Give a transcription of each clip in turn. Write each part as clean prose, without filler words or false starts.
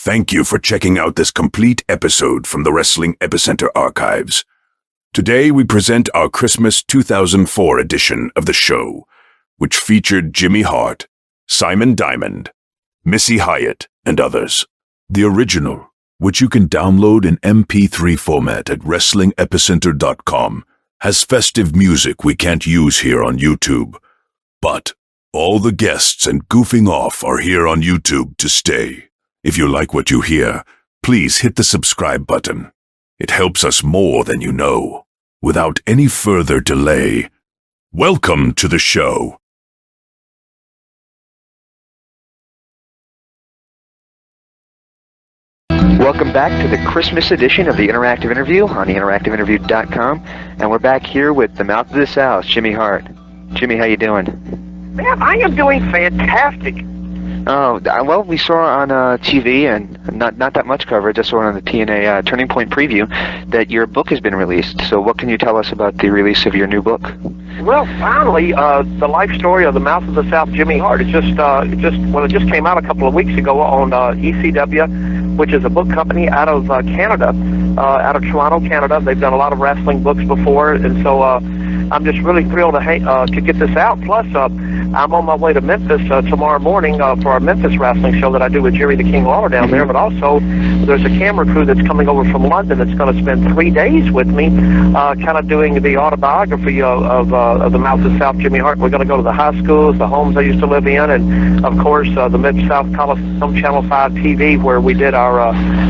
Thank you for checking out this complete episode from the Wrestling Epicenter archives. Today we present our Christmas 2004 edition of the show, which featured Jimmy Hart, Simon Diamond, Missy Hyatt, and others. The original, which you can download in MP3 format at WrestlingEpicenter.com, has festive music we can't use here on YouTube. But all the guests and goofing off are here on YouTube to stay. If you like what you hear, please hit the subscribe button. It helps us more than you know. Without any further delay, welcome to the show. Welcome back to the Christmas edition of the Interactive Interview on theinteractiveinterview.com, and we're back here with the mouth of the South, Jimmy Hart. Jimmy, how you doing? Man, I am doing fantastic. Oh, well, we saw on TV, and not that much coverage, I saw on the TNA Turning Point preview, that your book has been released. So what can you tell us about the release of your new book? Well, finally, the life story of the Mouth of the South, Jimmy Hart. It just came out a couple of weeks ago on ECW, which is a book company out of Canada, out of Toronto, Canada. They've done a lot of wrestling books before, and so I'm just really thrilled to get this out. Plus, I'm on my way to Memphis tomorrow morning for our Memphis wrestling show that I do with Jerry the King Lawler down there. But also, there's a camera crew that's coming over from London that's going to spend 3 days with me, kind of doing the autobiography of the Mouth of South, Jimmy Hart. We're going to go to the high schools, the homes I used to live in, and of course the Mid-South Coliseum Channel 5 TV where we did our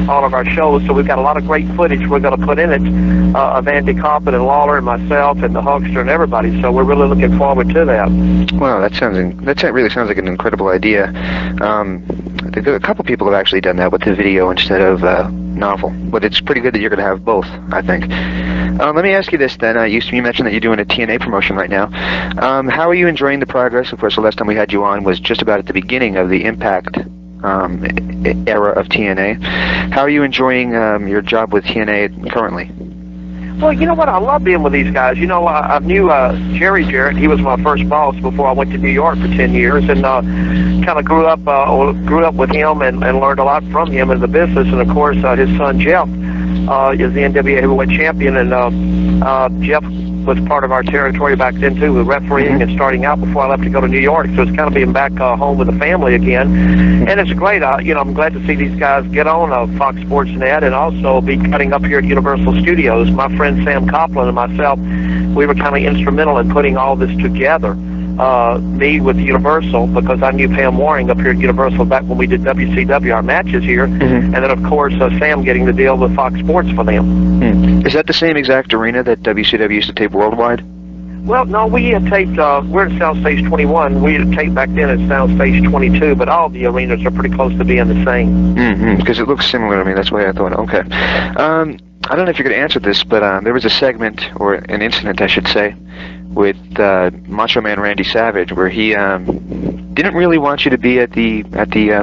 all of our shows. So we've got a lot of great footage we're going to put in it of Andy Coppin and Lawler and myself and the Hulkster and everybody. So we're really looking forward to that. Wow, that really sounds like an incredible idea. A couple people have actually done that with the video instead of novel, but it's pretty good that you're going to have both, I think. Let me ask you this then. You mentioned that you're doing a TNA promotion right now. How are you enjoying the progress? Of course, the last time we had you on was just about at the beginning of the Impact era of TNA. How are you enjoying your job with TNA currently? Well, you know what? I love being with these guys. You know, I knew Jerry Jarrett. He was my first boss before I went to New York for 10 years, and kind of grew up with him and learned a lot from him in the business. And of course, his son Jeff is the NWA Heavyweight Champion, and Jeff was part of our territory back then too, with refereeing and starting out before I left to go to New York. So it's kind of being back home with the family again, and it's great. I'm glad to see these guys get on Fox Sports Net and also be cutting up here at Universal Studios. My friend Sam Copeland and myself, we were kind of instrumental in putting all this together. Me with Universal, because I knew Pam Waring up here at Universal back when we did WCW, our matches here, and then of course Sam getting the deal with Fox Sports for them. Is that the same exact arena that WCW used to tape worldwide? Well, no, we had taped, we're at Soundstage 21. We had taped back then at Soundstage 22, but all the arenas are pretty close to being the same. Because it looks similar to me, that's why I thought, okay. I don't know if you could answer this, but there was a segment, or an incident I should say, with Macho Man Randy Savage, where he didn't really want you to be at the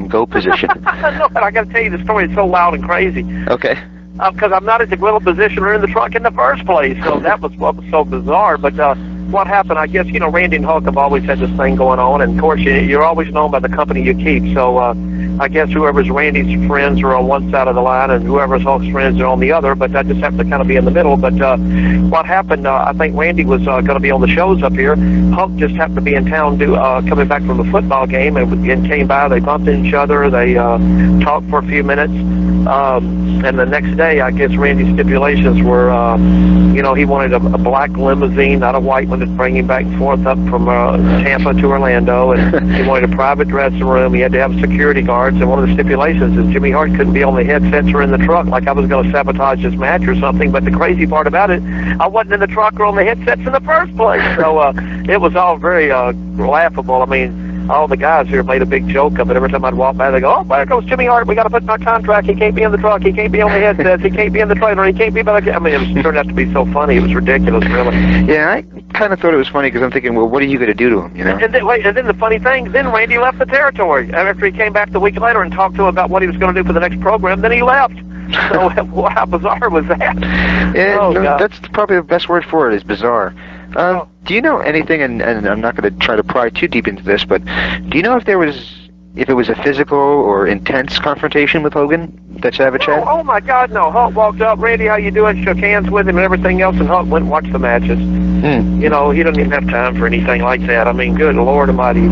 go position. No, but I got to tell you, the story is so loud and crazy. Okay. Because I'm not at the grill position or in the trunk in the first place, so that was what was so bizarre. But what happened, I guess, Randy and Hulk have always had this thing going on, and of course you're always known by the company you keep. So I guess whoever's Randy's friends are on one side of the line, and whoever's Hulk's friends are on the other. But I just have to kind of be in the middle. But what happened? I think Randy was going to be on the shows up here. Hulk just happened to be in town, coming back from the football game, and came by. They bumped into each other. They talked for a few minutes. And the next day, I guess Randy's stipulations were, he wanted a black limousine, not a white one, to bring him back and forth up from Tampa to Orlando, and he wanted a private dressing room. He had to have security guards, and one of the stipulations is Jimmy Hart couldn't be on the headsets or in the truck, like I was going to sabotage his match or something. But the crazy part about it, I wasn't in the truck or on the headsets in the first place. So it was all very laughable. I mean, all the guys here made a big joke of it. Every time I'd walk by, they go, "Oh, there goes Jimmy Hart. We got to put in our contract. He can't be in the truck. He can't be on the headsets. He can't be in the trailer. He can't be by the." I mean, it turned out to be so funny. It was ridiculous, really. Yeah, I kind of thought it was funny because I'm thinking, well, what are you going to do to him, you know? And then the funny thing, then Randy left the territory. After he came back the week later and talked to him about what he was going to do for the next program, then he left. So how bizarre was that? Yeah, that's probably the best word for it, is bizarre. Do you know anything, and I'm not going to try to pry too deep into this, but do you know if there was if it was a physical or intense confrontation with Hogan that you have a chat? Oh my God, no. Hart walked up, Randy, how you doing? Shook hands with him and everything else, and Hart went and watched the matches. You know, he doesn't even have time for anything like that. I mean, good Lord Almighty.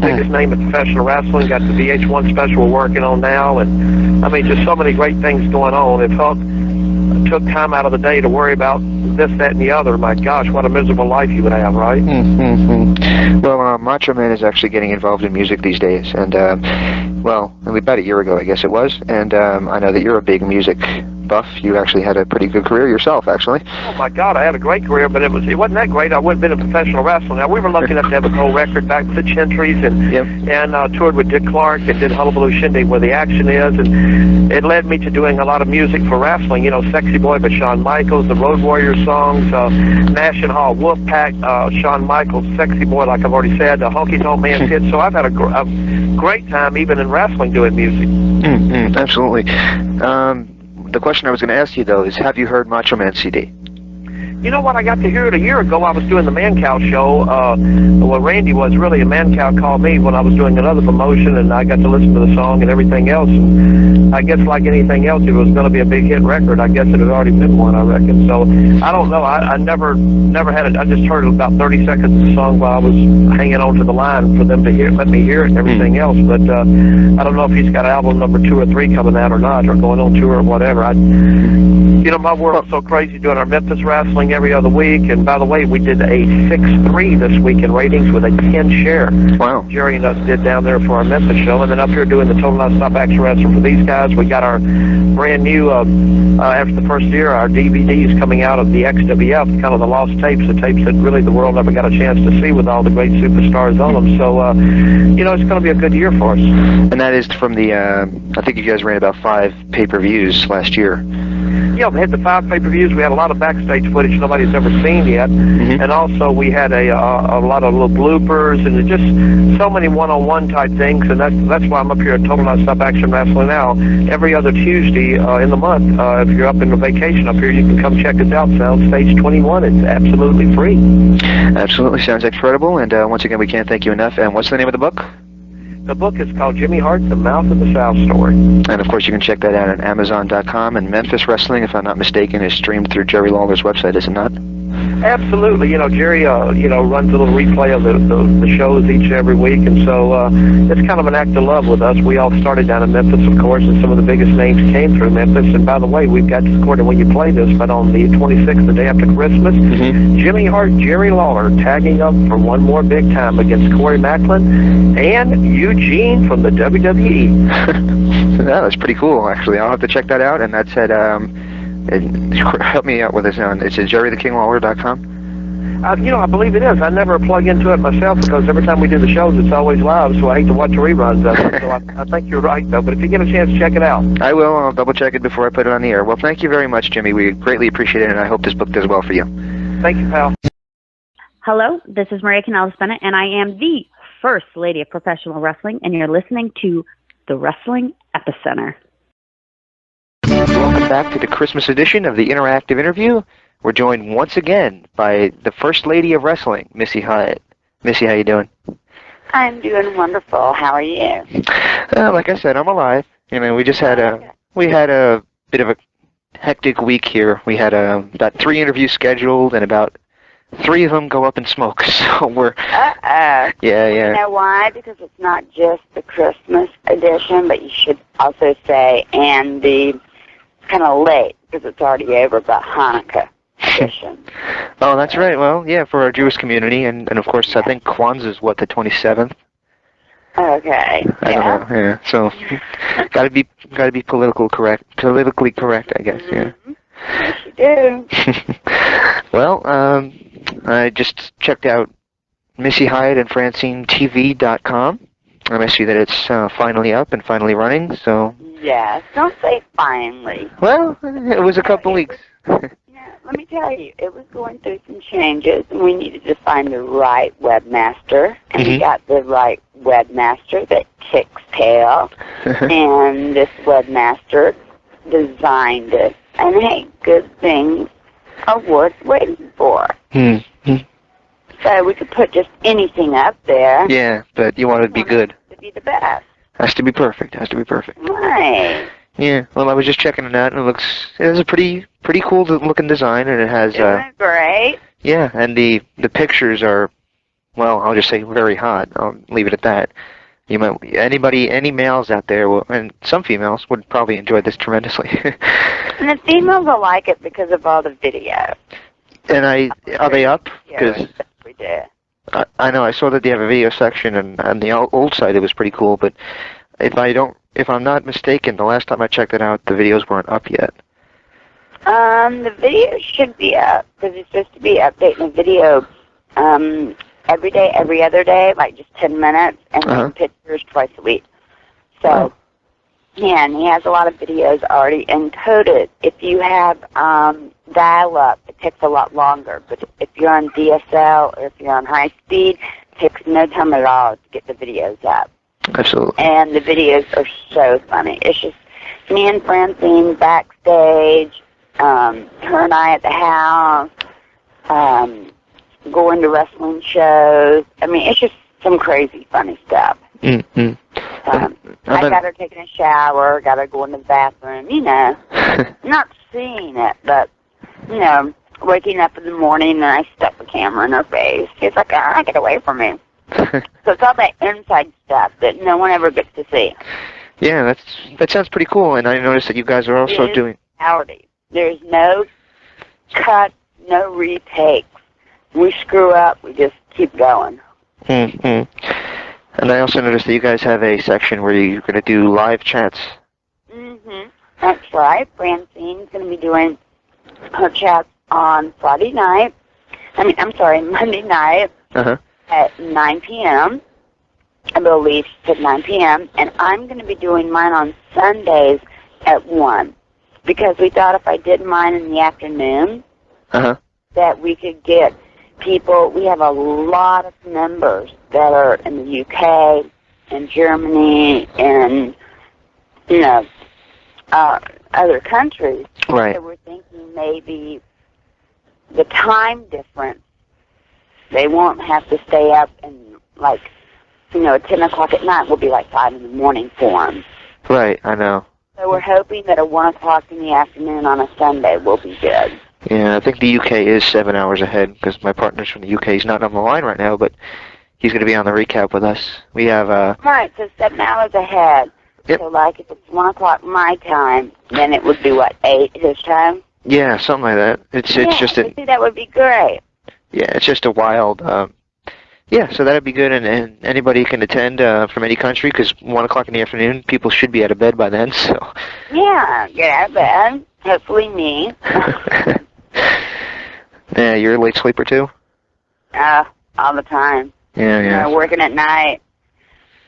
Biggest name in professional wrestling, got the VH1 special we're working on now, and I mean, just so many great things going on. If Huck took time out of the day to worry about this, that, and the other, my gosh, what a miserable life he would have, right? Well, Macho Man is actually getting involved in music these days, and, well, about a year ago, I guess it was, and I know that you're a big music buff. You actually had a pretty good career yourself, actually. Oh my God, I had a great career, but it wasn't that great. I wouldn't have been in professional wrestling. Now, we were lucky enough to have a gold record back with the Gentries and toured with Dick Clark and did Hullabaloo Shindig Where the Action Is, and it led me to doing a lot of music for wrestling. You know, Sexy Boy by Shawn Michaels, the Road Warrior songs, Nash and Hall, Wolfpack, Shawn Michaels, Sexy Boy, like I've already said, the Honky Tonk Man hit. So I've had a great time even in wrestling doing music. Absolutely. The question I was going to ask you, though, is have you heard Macho Man CD? You know what? I got to hear it a year ago. I was doing the Man Cow show. Well, Randy was really a Man Cow called me when I was doing another promotion, and I got to listen to the song and everything else. And I guess like anything else, if it was going to be a big hit record, I guess it had already been one, I reckon. So I don't know. I never had it. I just heard about 30 seconds of the song while I was hanging on to the line for them to let me hear it and everything else. But I don't know if he's got album number 2 or 3 coming out or not, or going on tour or whatever. You know, my world's so crazy doing our Memphis wrestling every other week, and by the way, we did a 6.3 this week in ratings with a 10 share. Wow. Jerry and us did down there for our Memphis show, and then up here doing the Total Non-Stop Action Wrestling for these guys. We got our brand new, after the first year, our DVDs coming out of the XWF, kind of the lost tapes, the tapes that really the world never got a chance to see with all the great superstars on them. So, you know, it's going to be a good year for us. And that is from the, I think you guys ran about 5 pay-per-views last year. Yeah, we had the 5 pay-per-views. We had a lot of backstage footage nobody's ever seen yet, and also we had a lot of little bloopers and just so many one-on-one type things. And that's why I'm up here at Total Non-Stop Action Wrestling now. Every other Tuesday in the month, if you're up in a vacation up here, you can come check us out. Soundstage 21. It's absolutely free. Absolutely, sounds incredible. And once again, we can't thank you enough. And what's the name of the book? The book is called Jimmy Hart, The Mouth of the South Story. And, of course, you can check that out at Amazon.com. And Memphis Wrestling, if I'm not mistaken, is streamed through Jerry Lawler's website, is it not? Absolutely. You know, Jerry, runs a little replay of the shows each and every week, and so it's kind of an act of love with us. We all started down in Memphis, of course, and some of the biggest names came through Memphis. And by the way, we've got to record it when you play this, but on the 26th, the day after Christmas, Jimmy Hart, Jerry Lawler tagging up for one more big time against Corey Macklin and Eugene from the WWE. That was pretty cool, actually. I'll have to check that out, and that's at, help me out with this now. It's at jerrythekinglawler.com. You know, I believe it is. I never plug into it myself because every time we do the shows, it's always live, so I hate to watch the reruns of it. So I think you're right, though. But if you get a chance, check it out. I will. I'll double-check it before I put it on the air. Well, thank you very much, Jimmy. We greatly appreciate it, and I hope this book does well for you. Thank you, pal. Hello, this is Maria Canales-Bennett, and I am the First Lady of Professional Wrestling, and you're listening to the Wrestling Epicenter. Welcome back to the Christmas edition of the Interactive Interview. We're joined once again by the First Lady of Wrestling, Missy Hyatt. Missy, how you doing? I'm doing wonderful. How are you? Like I said, I'm alive. You know, we just had a bit of a hectic week here. We had about 3 interviews scheduled, and about 3 of them go up in smoke. So we're yeah. You know why? Because it's not just the Christmas edition, but you should also say and the kind of late because it's already over, but Hanukkah edition. Oh, that's right. Well, yeah, for our Jewish community, and of course, I think Kwanzaa's what, the 27th. Okay. I don't know. Yeah. So, gotta be politically correct, I guess. Yeah. Yes, you do. Well, I just checked out Missy Hyatt and FrancineTV.com, and I see that it's finally up and finally running. So. Yes. Don't say finally. Well, it was a couple weeks. Yeah, let me tell you, it was going through some changes, and we needed to find the right webmaster, and we got the right webmaster that kicks tail, and this webmaster designed it. And hey, good things are worth waiting for. So we could put just anything up there. Yeah, but you want it to be good. The be the best. Has to be perfect. Has to be perfect. Right. Yeah. Well, I was just checking it out, and it has a pretty cool looking design, and it has. Isn't it great? Yeah, and the pictures are, well, I'll just say very hot. I'll leave it at that. You might any males out there, and some females would probably enjoy this tremendously. And the females will like it because of all the videos. And are they up? Because we do. I know I saw that they have a video section, and on the old site it was pretty cool. But if I'm not mistaken, the last time I checked it out, the videos weren't up yet. The video should be up because it's supposed to be updating the video every day, every other day, like just 10 minutes, and then pictures twice a week. So, yeah, and he has a lot of videos already encoded. If you have dial-up, it takes a lot longer. But if you're on DSL or if you're on high speed, it takes no time at all to get the videos up. Absolutely. And the videos are so funny. It's just me and Francine backstage, her and I at the house, going to wrestling shows. I mean, it's just some crazy funny stuff. Mm-hmm. I got her taking a shower, got her going to the bathroom, you know. Not seeing it, but, you know, waking up in the morning and I stuck the camera in her face. She's like, get away from me. So it's all that inside stuff that no one ever gets to see. Yeah, that sounds pretty cool, and I noticed that you guys are also doing... Reality. There's no cut, no retakes. We screw up, we just keep going. Mm-hmm. And I also noticed that you guys have a section where you're going to do live chats. Mm-hmm. That's right. Francine's going to be doing her chats on Monday night at 9 p.m. I believe she said 9 p.m. And I'm going to be doing mine on Sundays at 1. Because we thought if I did mine in the afternoon, that we could get people. We have a lot of members that are in the UK and Germany and, you know, other countries. Right. So we're thinking maybe the time difference, they won't have to stay up and, like, you know, at 10 o'clock at night will be like 5 in the morning for them. Right, I know. So we're hoping that at 1 o'clock in the afternoon on a Sunday will be good. Yeah, I think the UK is 7 hours ahead because my partner's from the UK. He's not on the line right now, but he's going to be on the recap with us. We have... Right, so 7 hours ahead. Yep. So, like, if it's 1 o'clock my time, then it would be, what, 8 his time? Yeah, something like that. It's just... See, that would be great. Yeah, it's just a wild... yeah, so that'd be good, and anybody can attend from any country because 1 o'clock in the afternoon, people should be out of bed by then, so... Yeah, get out of bed. Hopefully me. Yeah, you're a late sleeper too? All the time. Yeah. You know, working at night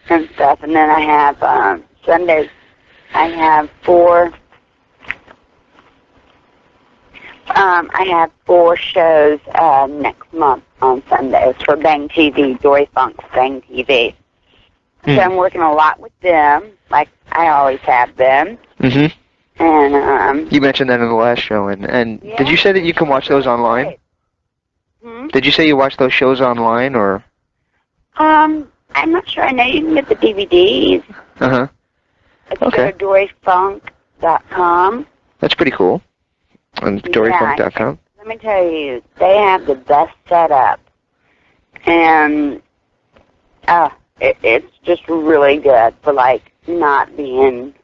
and stuff, and then I have Sundays. I have 4 shows next month on Sundays for Bang TV, Joy Funk's Bang TV. So I'm working a lot with them, like I always have been. Mm-hmm. And you mentioned that in the last show, and yeah, did you say that you can watch those online? Did you say you watch those shows online, or? I'm not sure. I know you can get the DVDs. It's Okay. joyfunk.com. That's pretty cool. On joyfunk.com. Let me tell you, they have the best setup, and it's just really good for like not being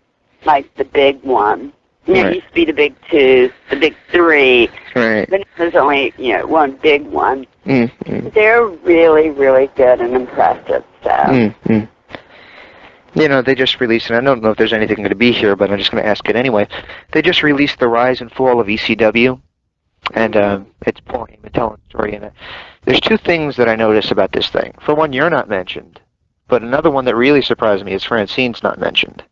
like the big one. You know, it used to be the big 2, the big 3. Right. But there's only, you know, one big one. Mm-hmm. They're really, really good and impressive. So. Mm-hmm. You know, they just released, and I don't know if there's anything going to be here, but I'm just going to ask it anyway. They just released the rise and fall of ECW, and it's Paul Heyman telling the story. And there's 2 things that I notice about this thing. For one, you're not mentioned, but another one that really surprised me is Francine's not mentioned.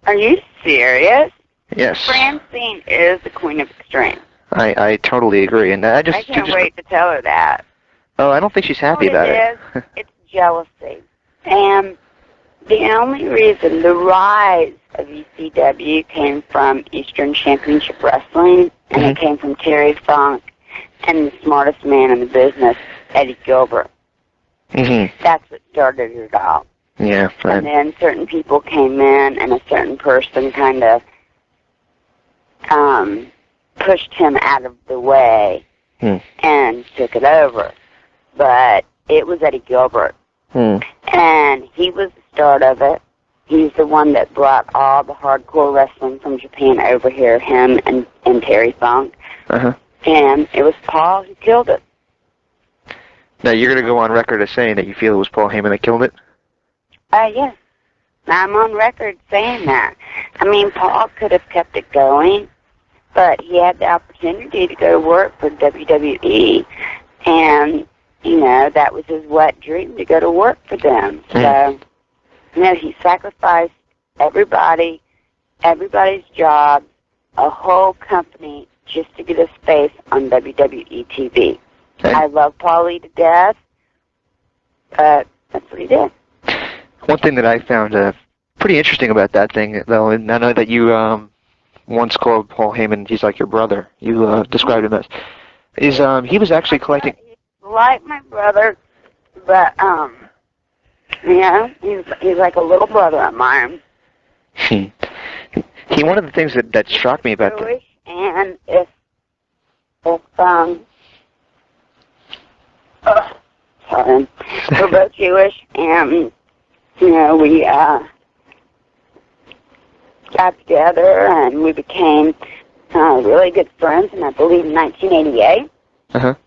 Are you serious? Yes. Francine is the queen of extreme. I totally agree, and I can't wait to tell her that. Oh, I don't think she's happy about it. It's jealousy. And the only reason the rise of ECW came from Eastern Championship Wrestling, and it came from Terry Funk and the smartest man in the business, Eddie Gilbert. Mm-hmm. That's what started it all. Yeah. Right. And then certain people came in, and a certain person kind of pushed him out of the way and took it over. But it was Eddie Gilbert. And he was the start of it. He's the one that brought all the hardcore wrestling from Japan over here, him and Terry Funk. And it was Paul who killed it. Now, you're going to go on record as saying that you feel it was Paul Heyman that killed it? Yes. I'm on record saying that. I mean, Paul could have kept it going, but he had the opportunity to go work for WWE, and, you know, that was his wet dream, to go to work for them. So, you know, he sacrificed everybody's job, a whole company, just to get a space on WWE TV. I love Paulie to death, but that's what he did. One thing that I found pretty interesting about that thing, though, and I know that you once called Paul Heyman, he's like your brother. You described him as, is he was actually collecting. He's like my brother, but yeah, he's like a little brother of mine. One of the things that struck me about Jewish, and if sorry, we're both Jewish, and you know, we got together and we became really good friends, and I believe in 1988.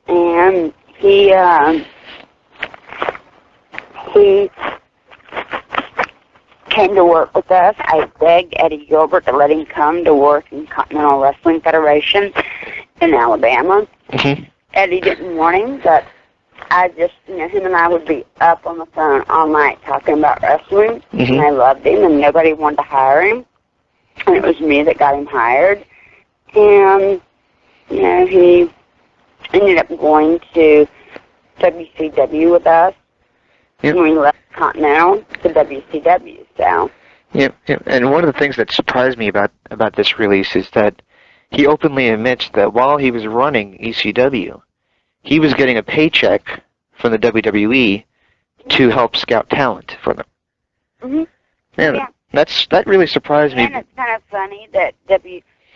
And he came to work with us. I begged Eddie Gilbert to let him come to work in Continental Wrestling Federation in Alabama. Eddie didn't want him, but I just, you know, him and I would be up on the phone all night talking about wrestling, and I loved him, and nobody wanted to hire him, and it was me that got him hired. And, you know, he ended up going to WCW with us, and we left Continental to WCW, so. Yep. And one of the things that surprised me about this release is that he openly admits that while he was running ECW, he was getting a paycheck from the WWE to help scout talent for them. Yeah. That really surprised me. And it's kind of funny that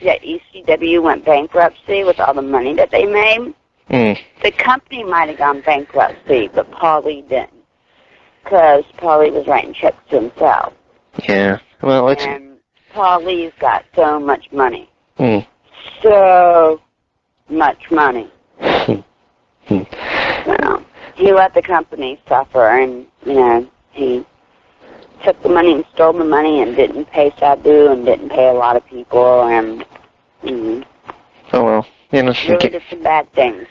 ECW went bankruptcy with all the money that they made. The company might have gone bankruptcy, but Paulie didn't, because Paulie was writing checks to himself. Yeah. Well, and Paulie's got so much money. So much money. So, he let the company suffer, and, you know, he took the money and stole the money and didn't pay Sabu and didn't pay a lot of people, and oh well, you know, really did some bad things.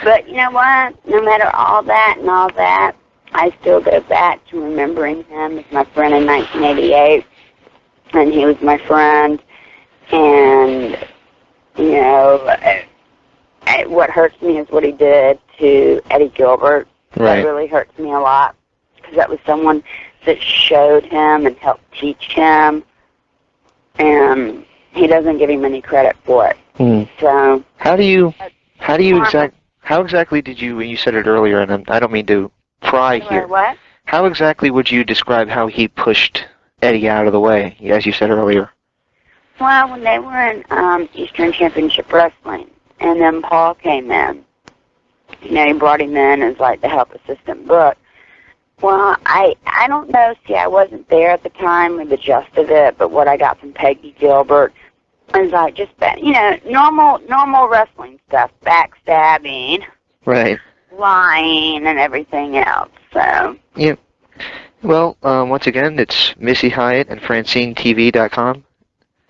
But you know what? No matter all that and all that, I still go back to remembering him as my friend in 1988, and he was my friend, and, you know, what hurts me is what he did to Eddie Gilbert. Right. That really hurts me a lot, because that was someone that showed him and helped teach him, and he doesn't give him any credit for it. So how exactly did you, when you said it earlier, and I don't mean to pry here. What? How exactly would you describe how he pushed Eddie out of the way, as you said earlier? Well, when they were in Eastern Championship Wrestling, and then Paul came in, you know, he brought him in as like the help assistant book. Well, I don't know. See, I wasn't there at the time with the gist of it, but what I got from Peggy Gilbert is like just, you know, normal wrestling stuff, backstabbing, right, lying, and everything else. So. Yeah. Well, once again, it's Missy Hyatt and FrancineTV.com.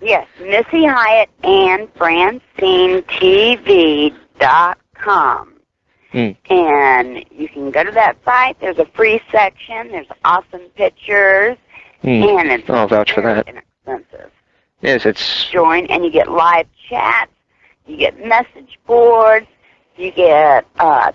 Yes, Missy Hyatt and FrancineTV.com. And you can go to that site. There's a free section. There's awesome pictures. And it's I'll vouch for that. Inexpensive. Yes, it's... Join, and you get live chats. You get message boards. You get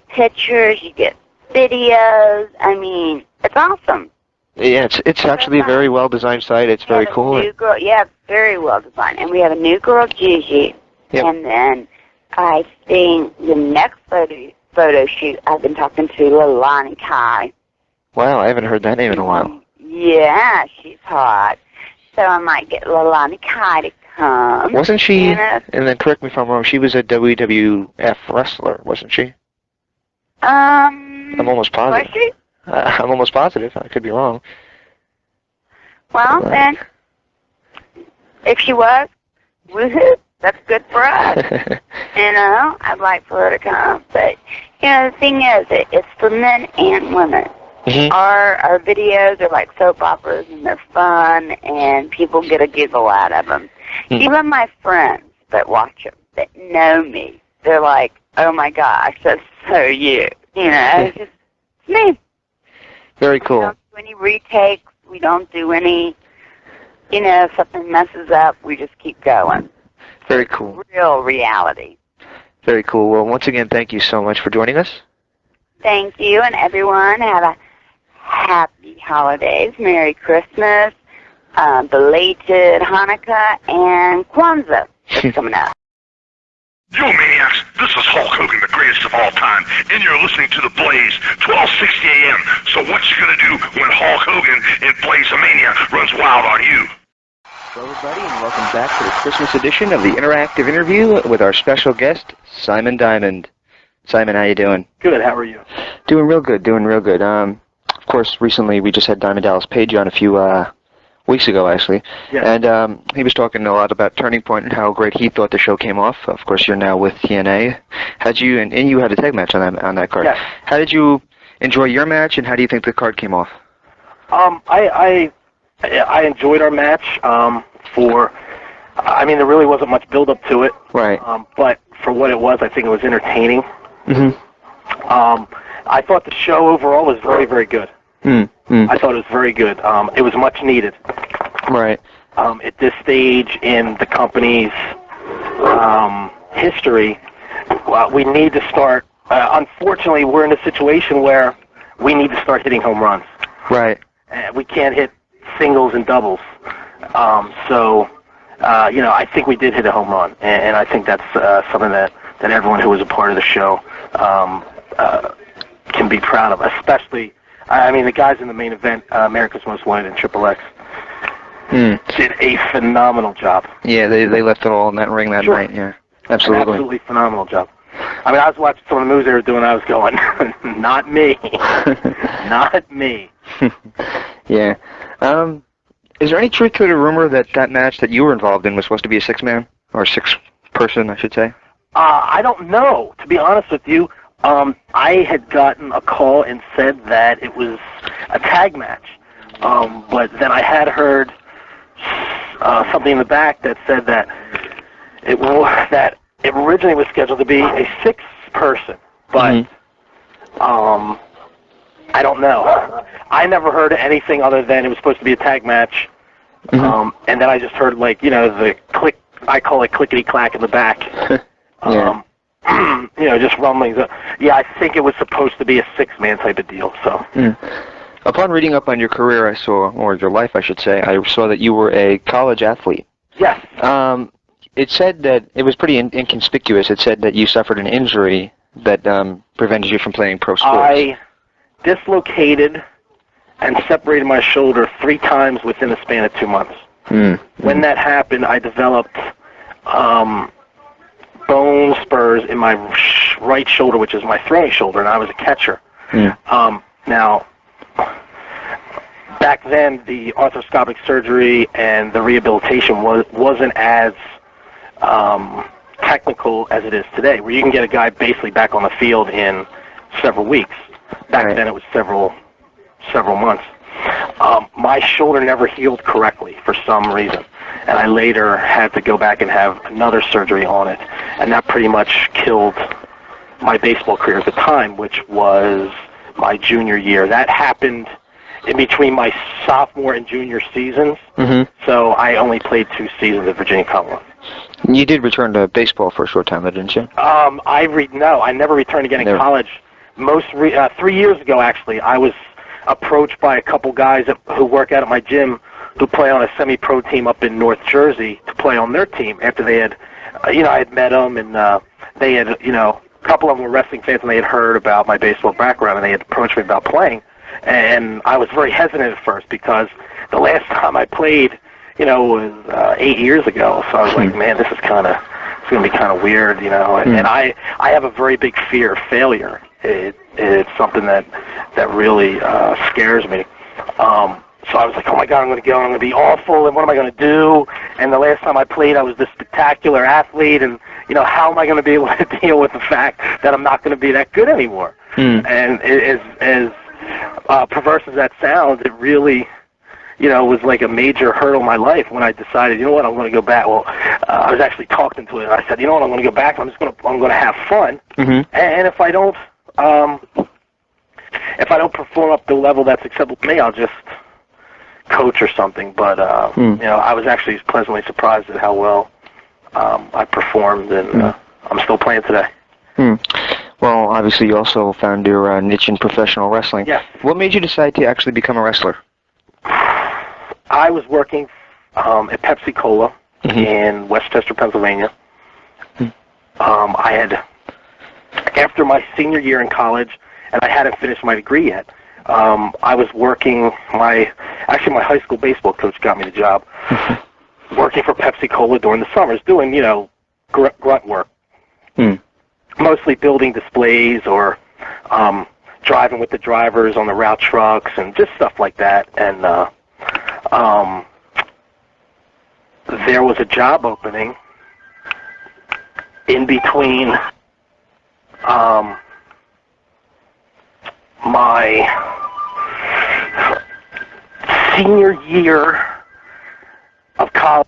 pictures. You get videos. I mean, it's awesome. Yeah, it's actually a very well-designed site. It's very cool. Yeah, it's very well-designed. And we have a new girl, Gigi. Yep. And then I think the next photo shoot, I've been talking to Lonnie Kai. Wow, I haven't heard that name in a while. Yeah, she's hot. So I might get Lalani Kai to come. Wasn't she, And then correct me if I'm wrong, she was a WWF wrestler, wasn't she? I'm almost positive. Was she? I'm almost positive. I could be wrong. Well, then, if she was, woohoo, that's good for us. I'd like for her to come. But, the thing is, it's for men and women. Mm-hmm. Our videos are like soap operas, and they're fun, and people get a giggle out of them. Mm-hmm. Even my friends that watch them, that know me, they're like, oh my gosh, that's so you. It's just me. Very cool. We don't do any retakes. We don't do any, if something messes up, we just keep going. Very cool. Real reality. Very cool. Well, once again, thank you so much for joining us. Thank you, and everyone have a happy holidays, Merry Christmas, belated Hanukkah, and Kwanzaa is coming up. Yo, maniacs, this is Hulk Hogan, the greatest of all time, and you're listening to The Blaze, 1260 AM. So what you gonna do when Hulk Hogan in Blaze-a-Mania runs wild on you? Hello, everybody, and welcome back to the Christmas edition of the Interactive Interview with our special guest, Simon Diamond. Simon, how you doing? Good. How are you? Doing real good, Of course, recently we just had Diamond Dallas Page on a few weeks ago, actually. Yeah. And he was talking a lot about Turning Point and how great he thought the show came off. Of course, you're now with TNA. And you had a tag match on that card. Yes. How did you enjoy your match, and how do you think the card came off? I enjoyed our match. There really wasn't much build up to it. Right. But for what it was, I think it was entertaining. Mm-hmm. I thought the show overall was very, very good. Mm-hmm. I thought it was very good. It was much needed. Right. At this stage in the company's history, we need to start. Unfortunately, we're in a situation where we need to start hitting home runs. Right. We can't hit singles and doubles. I think we did hit a home run, and I think that's something that everyone who was a part of the show can be proud of, especially, the guys in the main event, America's Most Wanted and Triple X, did a phenomenal job. Yeah, they left it all in that ring that night, yeah. Absolutely. An absolutely phenomenal job. I was watching some of the moves they were doing, I was going, not me. Not me. Yeah. Is there any truth to the rumor that match that you were involved in was supposed to be a six-man? Or six-person, I should say? I don't know. To be honest with you, I had gotten a call and said that it was a tag match. But then I had heard something in the back that said that it originally was scheduled to be a six-person. But I don't know. I never heard anything other than it was supposed to be a tag match. And then I just heard, the click, I call it clickety-clack in the back. Yeah. Just rumblings. Yeah, I think it was supposed to be a six-man type of deal, so. Upon reading up on your career, I saw, or your life, I should say, I saw that you were a college athlete. Yes. It said that, it was pretty inconspicuous, it said that you suffered an injury that prevented you from playing pro sports. I dislocated and separated my shoulder 3 times within the span of 2 months. When that happened, I developed bone spurs in my right shoulder, which is my throwing shoulder, and I was a catcher. Now, back then, the arthroscopic surgery and the rehabilitation wasn't as technical as it is today, where you can get a guy basically back on the field in several weeks. Back then, it was several months. My shoulder never healed correctly for some reason, and I later had to go back and have another surgery on it, and that pretty much killed my baseball career at the time, which was my junior year. That happened in between my sophomore and junior seasons, so I only played 2 seasons at Virginia Commonwealth. You did return to baseball for a short time, though, didn't you? No, I never returned again in college. 3 years ago, actually, I was approached by a couple guys who work out at my gym who play on a semi-pro team up in North Jersey to play on their team after they had, I had met them, and they had, a couple of them were wrestling fans, and they had heard about my baseball background, and they had approached me about playing. And I was very hesitant at first because the last time I played, was 8 years ago. So I was like, man, it's going to be kind of weird, And I have a very big fear of failure. It's something that really scares me. So I was like, oh my God, I'm going to be awful, and what am I going to do? And the last time I played, I was this spectacular athlete, and, how am I going to be able to deal with the fact that I'm not going to be that good anymore? And as perverse as that sounds, it really, was like a major hurdle in my life when I decided, I'm going to go back. Well, I was actually talked into it, and I said, I'm going to go back. I'm going to have fun, and if I don't perform up to the level that's acceptable to me, I'll just coach or something. But I was actually pleasantly surprised at how well I performed, and I'm still playing today. Well, obviously you also found your niche in professional wrestling. Yes. What made you decide to actually become a wrestler? I was working at Pepsi Cola in Westchester, Pennsylvania. I had, after my senior year in college, and I hadn't finished my degree yet, I was working, my high school baseball coach got me the job, working for Pepsi Cola during the summers, doing, grunt work. Mostly building displays or driving with the drivers on the route trucks and just stuff like that. And there was a job opening in between my senior year of college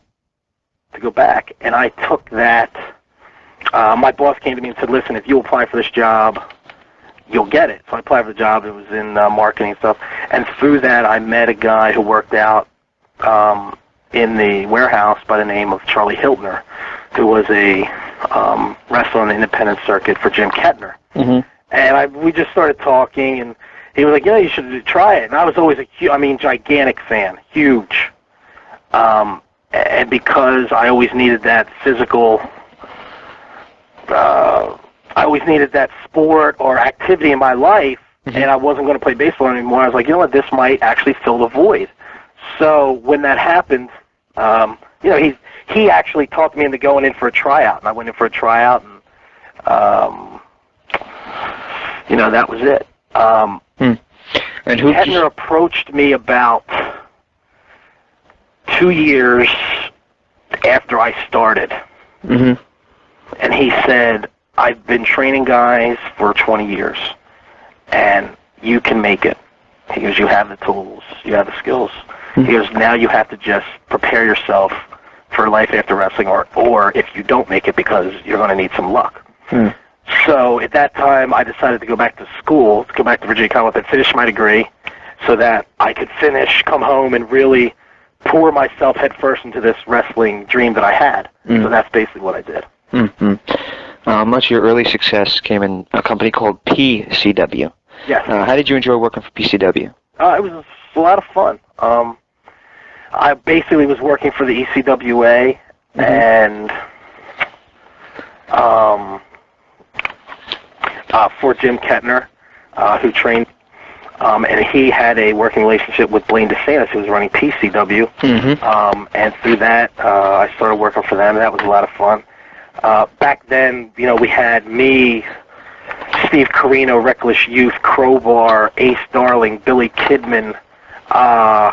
to go back, and I took that. My boss came to me and said, listen, if you apply for this job, you'll get it. So I applied for the job. It was in marketing and stuff. And through that, I met a guy who worked out in the warehouse by the name of Charlie Hiltner, who was a wrestler on the independent circuit for Jim Kettner. And we just started talking, and he was like, yeah, you should try it. And I was always gigantic fan, huge. And because I always needed that physical, I always needed that sport or activity in my life, and I wasn't going to play baseball anymore. I was like, you know what, this might actually fill the void. So when that happened, he actually talked me into going in for a tryout, and I went in for a tryout, and that was it. And who Kettner approached me about 2 years after I started. And he said, I've been training guys for 20 years, and you can make it. He goes, you have the tools, you have the skills. He goes, now you have to just prepare yourself for life after wrestling, or if you don't make it, because you're going to need some luck. So at that time, I decided to go back to school, to go back to Virginia Commonwealth and finish my degree so that I could come home, and really pour myself headfirst into this wrestling dream that I had. So that's basically what I did. Much of your early success came in a company called PCW. Yes. How did you enjoy working for PCW? It was a lot of fun. I basically was working for the ECWA, and for Jim Kettner, who trained, and he had a working relationship with Blaine DeSantis, who was running PCW, and through that, I started working for them. That was a lot of fun. Back then, we had me, Steve Carino, Reckless Youth, Crowbar, Ace Darling, Billy Kidman,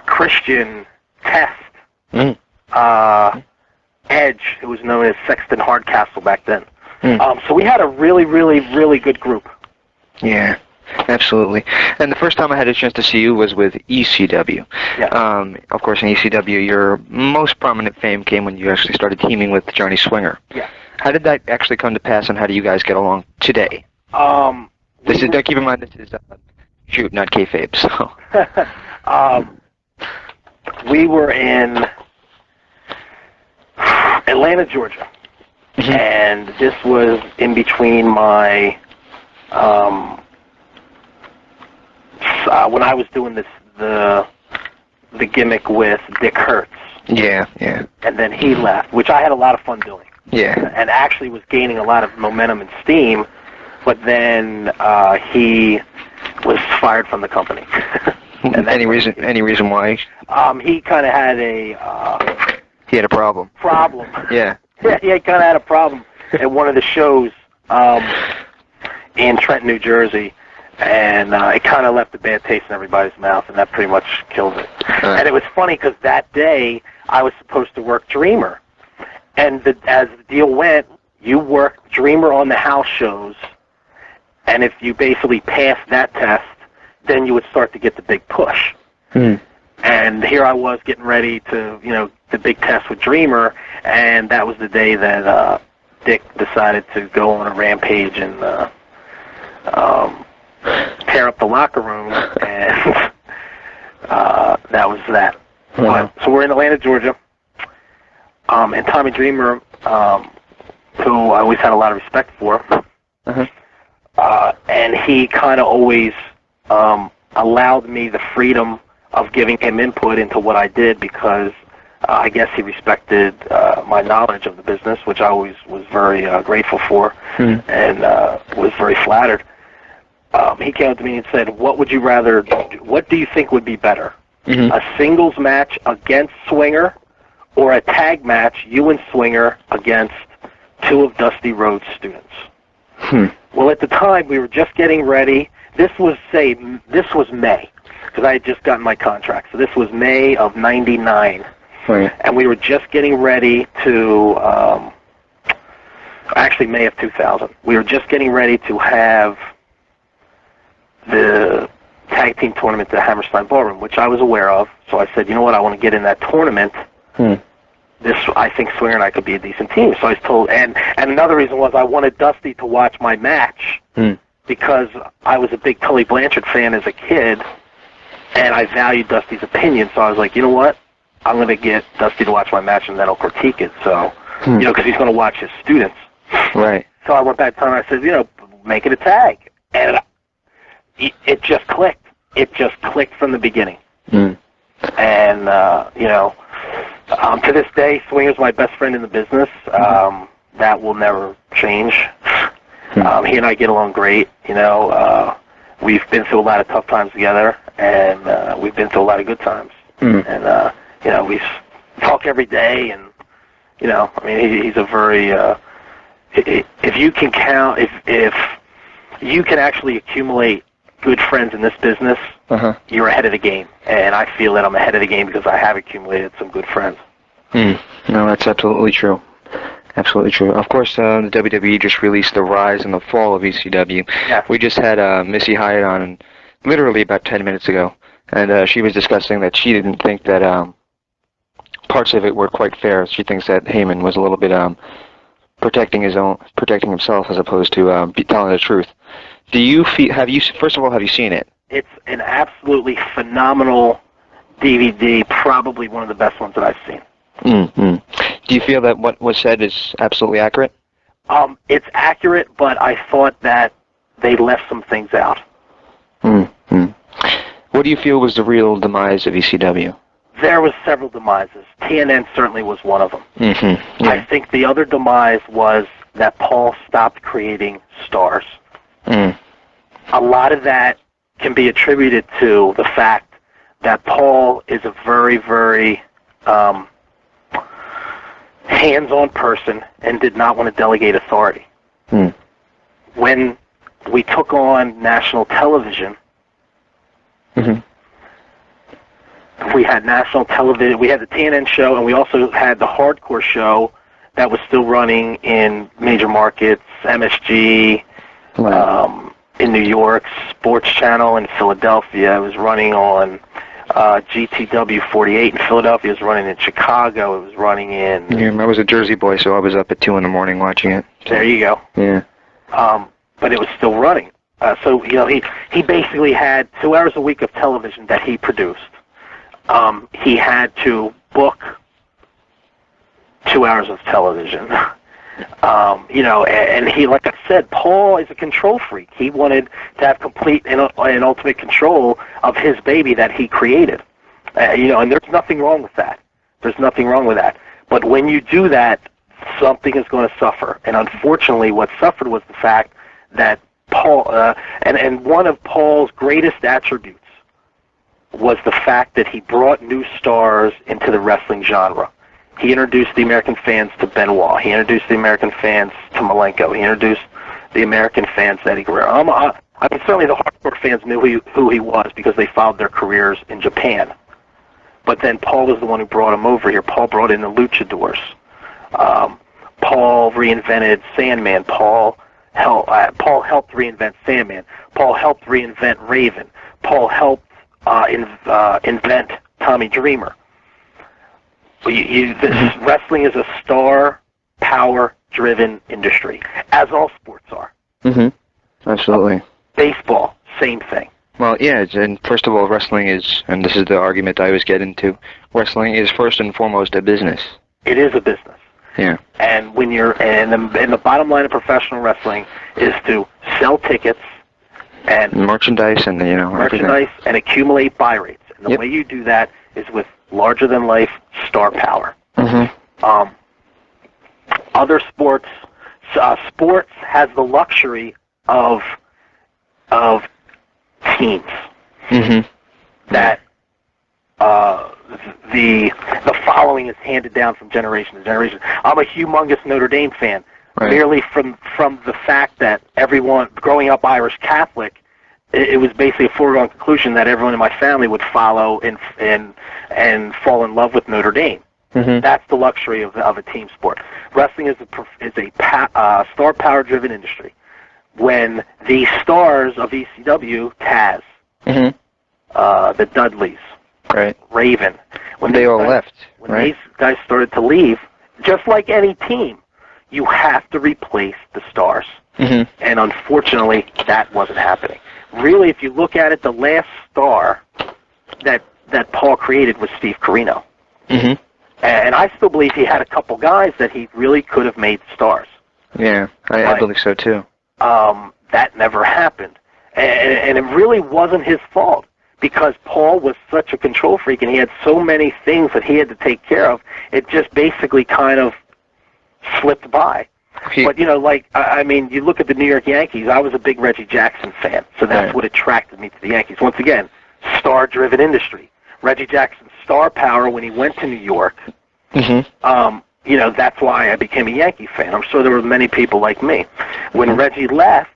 Christian, Test, Edge, who was known as Sexton Hardcastle back then. So we had a really, really, really good group. Yeah, absolutely. And the first time I had a chance to see you was with ECW. Yeah. Of course, in ECW, your most prominent fame came when you actually started teaming with Johnny Swinger. Yeah. How did that actually come to pass, and how do you guys get along today? Keep in mind, this is shoot, not kayfabe, so. We were in Atlanta, Georgia, and this was in between my, when I was doing the gimmick with Dick Hertz. Yeah. And then he left, which I had a lot of fun doing. Yeah. And actually was gaining a lot of momentum and steam, but then he was fired from the company. And any reason why? He kind of had He had a problem. Yeah. Yeah, he kind of had a problem at one of the shows in Trenton, New Jersey, and it kind of left a bad taste in everybody's mouth, and that pretty much killed it. And it was funny because that day I was supposed to work Dreamer, and as the deal went, you worked Dreamer on the house shows, and if you basically passed that test, then you would start to get the big push. And here I was getting ready to, the big test with Dreamer, and that was the day that Dick decided to go on a rampage and tear up the locker room, and that was that. Wow. So we're in Atlanta, Georgia, and Tommy Dreamer, who I always had a lot of respect for, and he kind of always allowed me the freedom of giving him input into what I did because I guess he respected my knowledge of the business, which I always was very grateful for and was very flattered. He came up to me and said, what would you rather do? What do you think would be better? A singles match against Swinger or a tag match, you and Swinger, against two of Dusty Rhodes' students? Well, at the time, we were just getting ready. This was May, because I had just gotten my contract. So this was May of '99. And we were just getting ready to, actually May of 2000. We were just getting ready to have the tag team tournament at the Hammerstein Ballroom, which I was aware of. So I said, you know what, I want to get in that tournament. I think Swinger and I could be a decent team. So I was told, and another reason was I wanted Dusty to watch my match because I was a big Tully Blanchard fan as a kid, and I valued Dusty's opinion. So I was like, you know what, I'm going to get Dusty to watch my match, and then I'll critique it. So, because he's going to watch his students. Right. So I went back to him and I said, make it a tag. And it just clicked. It just clicked from the beginning. And, to this day, Swinger's my best friend in the business. That will never change. He and I get along great. We've been through a lot of tough times together, and we've been through a lot of good times. And, we talk every day, and, he's a very, if you can count, if you can actually accumulate good friends in this business, you're ahead of the game. And I feel that I'm ahead of the game because I have accumulated some good friends. No, that's absolutely true. Absolutely true. Of course, the WWE just released the rise and the fall of ECW. Yeah. We just had Missy Hyatt on literally about 10 minutes ago, and she was discussing that she didn't think that parts of it were quite fair. She thinks that Heyman was a little bit protecting himself as opposed to telling the truth. Do you first of all, have you seen it? It's an absolutely phenomenal DVD, probably one of the best ones that I've seen. Do you feel that what was said is absolutely accurate? It's accurate, but I thought that they left some things out. What do you feel was the real demise of ECW? There was several demises. TNN certainly was one of them. Yeah. I think the other demise was that Paul stopped creating stars. A lot of that can be attributed to the fact that Paul is a very, very hands-on person and did not want to delegate authority. When we took on national television, we had national television, we had the TNN show, and we also had the hardcore show that was still running in major markets, MSG, in New York, Sports Channel in Philadelphia. It was running on GTW 48 in Philadelphia. It was running in Chicago. It was running in... Yeah, I was a Jersey boy, so I was up at 2 in the morning watching it. There you go. Yeah. But it was still running. So, he basically had 2 hours a week of television that he produced. He had to book 2 hours of television. And he, like I said, Paul is a control freak. He wanted to have complete and ultimate control of his baby that he created. And there's nothing wrong with that. There's nothing wrong with that. But when you do that, something is going to suffer. And unfortunately, what suffered was the fact that Paul, and one of Paul's greatest attributes was the fact that he brought new stars into the wrestling genre. He introduced the American fans to Benoit. He introduced the American fans to Malenko. He introduced the American fans to Eddie Guerrero. I mean, certainly the hardcore fans knew who he was because they followed their careers in Japan. But then Paul was the one who brought him over here. Paul brought in the luchadors. Paul reinvented Sandman. Paul helped reinvent Sandman. Paul helped reinvent Raven. Paul helped invent Tommy Dreamer. Wrestling is a star power-driven industry, as all sports are. Absolutely. Baseball, same thing. Well, yeah, and first of all, wrestling is, and this is the argument I always get into, wrestling is first and foremost a business. It is a business. Yeah. And when and the bottom line of professional wrestling is to sell tickets and merchandise and merchandise and accumulate buy rates. And the way you do that is with larger than life star power. Other sports has the luxury of teams that the following is handed down from generation to generation. I'm a humongous Notre Dame fan, merely from the fact that everyone growing up Irish Catholic, it was basically a foregone conclusion that everyone in my family would follow and fall in love with Notre Dame. That's the luxury of a team sport. Wrestling is a star power driven industry. When the stars of ECW, Taz, the Dudleys, Raven, when they all left, when these guys started to leave, just like any team, you have to replace the stars. And unfortunately, that wasn't happening. Really, if you look at it, the last star that Paul created was Steve Corino. And I still believe he had a couple guys that he really could have made stars. Yeah, I believe so too. That never happened. And it really wasn't his fault because Paul was such a control freak and he had so many things that he had to take care of. It just basically kind of slipped by. But, you look at the New York Yankees. I was a big Reggie Jackson fan, so that's what attracted me to the Yankees. Once again, star-driven industry. Reggie Jackson's star power when he went to New York, that's why I became a Yankee fan. I'm sure there were many people like me. When Reggie left,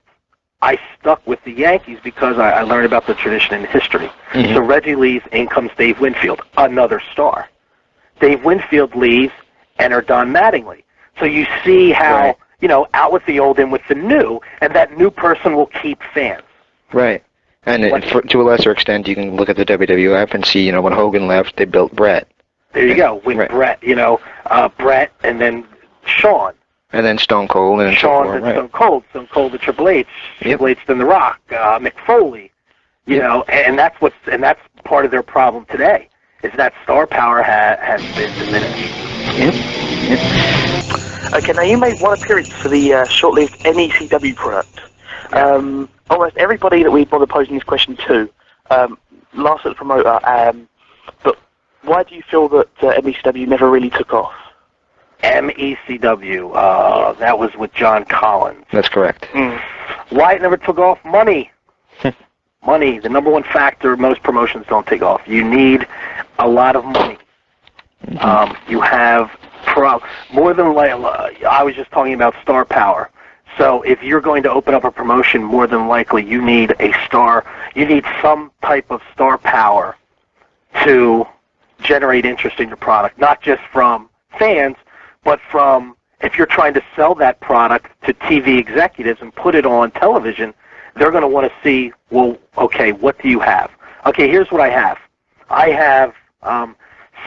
I stuck with the Yankees because I learned about the tradition and history. So Reggie leaves, in comes Dave Winfield, another star. Dave Winfield leaves, enter Don Mattingly. So you see how, out with the old, in with the new, and that new person will keep fans. Right. And to a lesser extent, you can look at the WWF and see, when Hogan left, they built Brett. There you go. With Brett, Brett, and then Shawn. And then Stone Cold. And Shawn and Stone Cold. Stone Cold to Triple H. Triple H then The Rock. Mick Foley. And that's part of their problem today, is that star power has been diminished. Okay, now you made one appearance for the short-lived NECW product. Almost everybody that we bother posing this question to, last at the promoter, but why do you feel that MECW never really took off? MECW, that was with John Collins. That's correct. Why it never took off? Money. Money, the number one factor most promotions don't take off. You need a lot of money. You have more than I was just talking about star power. So if you're going to open up a promotion, more than likely you need some type of star power to generate interest in your product, not just from fans, but from, if you're trying to sell that product to TV executives and put it on television, they're going to want to see, well, okay, what do you have? Okay, here's what I have. I have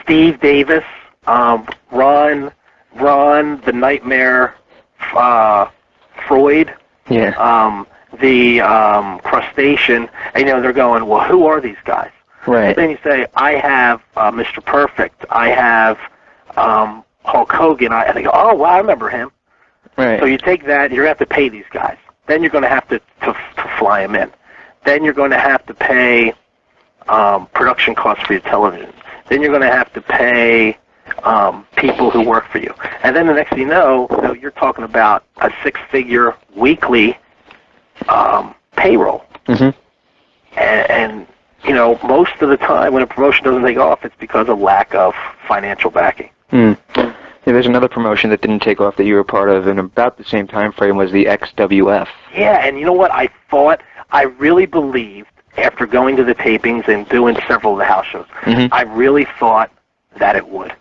Steve Davis, Ron, the Nightmare, Freud, the Crustacean, and they're going, well, who are these guys? Right. And then you say, I have Mr. Perfect, I have Hulk Hogan, and they go, oh, well, I remember him. Right. So you take that, you're going to have to pay these guys. Then you're going to have to fly them in. Then you're going to have to pay production costs for your television. Then you're going to have to pay people who work for you. And then the next thing you know, you're talking about a six-figure weekly payroll. And most of the time when a promotion doesn't take off, it's because of lack of financial backing. Yeah, there's another promotion that didn't take off that you were part of in about the same time frame was the XWF. Yeah, and you know what? I really believed, after going to the tapings and doing several of the house shows, I really thought that it would.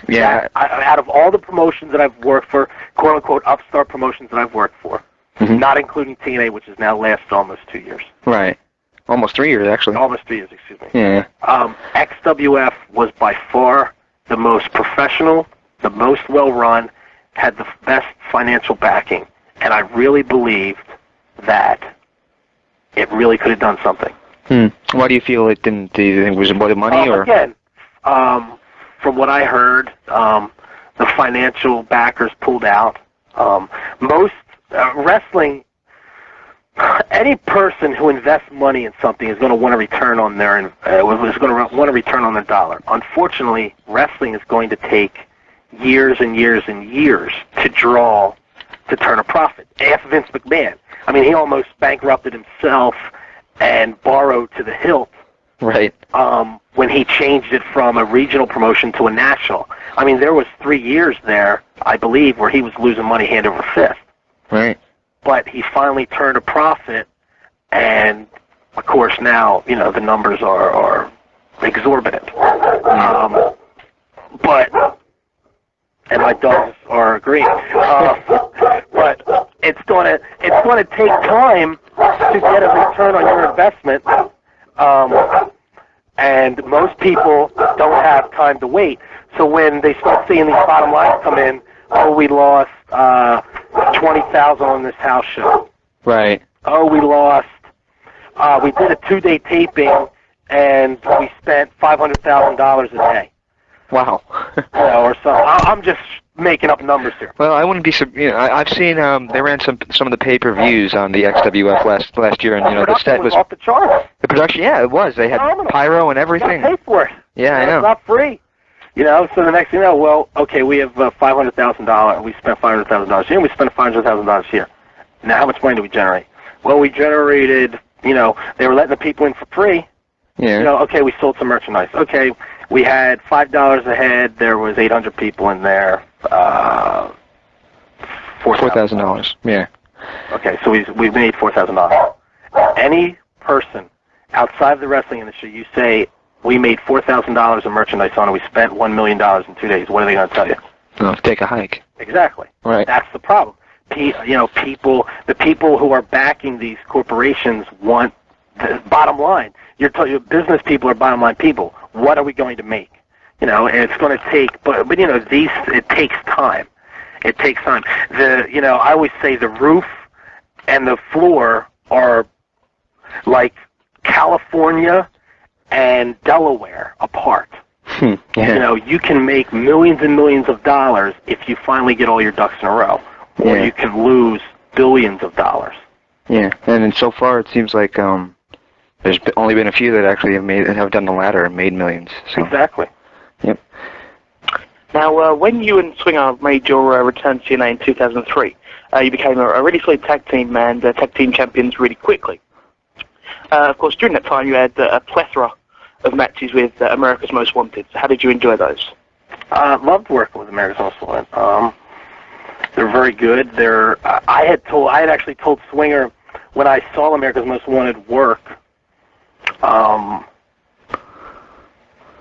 Yeah. Out of all the promotions that I've worked for, quote-unquote upstart promotions that I've worked for, not including TNA, which has now lasted almost 2 years. Right. Almost 3 years, actually. Almost 3 years, excuse me. Yeah. XWF was by far the most professional, the most well-run, had the best financial backing, and I really believed that it really could have done something. Why do you feel it didn't? Do you think it was about the money, or? Again, from what I heard, the financial backers pulled out. Most wrestling, any person who invests money in something is going to want to return on their dollar. Unfortunately, wrestling is going to take years and years and years to turn a profit. Ask Vince McMahon. I mean, he almost bankrupted himself and borrowed to the hilt. Right. When he changed it from a regional promotion to a national. I mean, there was 3 years there, I believe, where he was losing money hand over fist. Right. But he finally turned a profit, and of course now, the numbers are exorbitant. And my dogs are agreeing. But it's going to take time to get a return on your investment. And most people don't have time to wait. So when they start seeing these bottom lines come in, we lost $20,000 on this house show. Right. We lost. We did a 2-day taping, and we spent $500,000 a day. Wow. Or so. I'm just making up numbers here. Well, I wouldn't be. I've seen they ran some of the pay-per-views on the XWF last year, and the set was off the charts. The production, yeah, it was. They had pyro and everything. You pay for it. Yeah, I know. It's not free. So the next thing you know, well, okay, we have $500,000. We spent $500,000 here, and we spent $500,000 here. Now, how much money do we generate? Well, we generated. They were letting the people in for free. Yeah. Okay, we sold some merchandise. Okay, we had $5 a head. There was 800 people in there. $4,000. Yeah. Okay, so we made $4,000. Any person outside of the wrestling industry, you say we made $4,000 in merchandise on it. We spent $1 million in 2 days. What are they going to tell you? Oh, take a hike. Exactly. Right. That's the problem. The people who are backing these corporations want the bottom line. Your business people are bottom line people. What are we going to make? And it's going to take, but it takes time. It takes time. I always say the roof and the floor are like California and Delaware apart. Yeah. You can make millions and millions of dollars if you finally get all your ducks in a row, or you can lose billions of dollars. Yeah, and so far it seems like there's only been a few that actually have done the latter and made millions. So. Exactly. Yep. Now, when you and Swinger made your return to TNA in 2003, you became a really solid tag team and tag team champions really quickly. Of course, during that time, you had a plethora of matches with America's Most Wanted. So how did you enjoy those? Loved working with America's Most Wanted. They're very good. I had actually told Swinger when I saw America's Most Wanted work.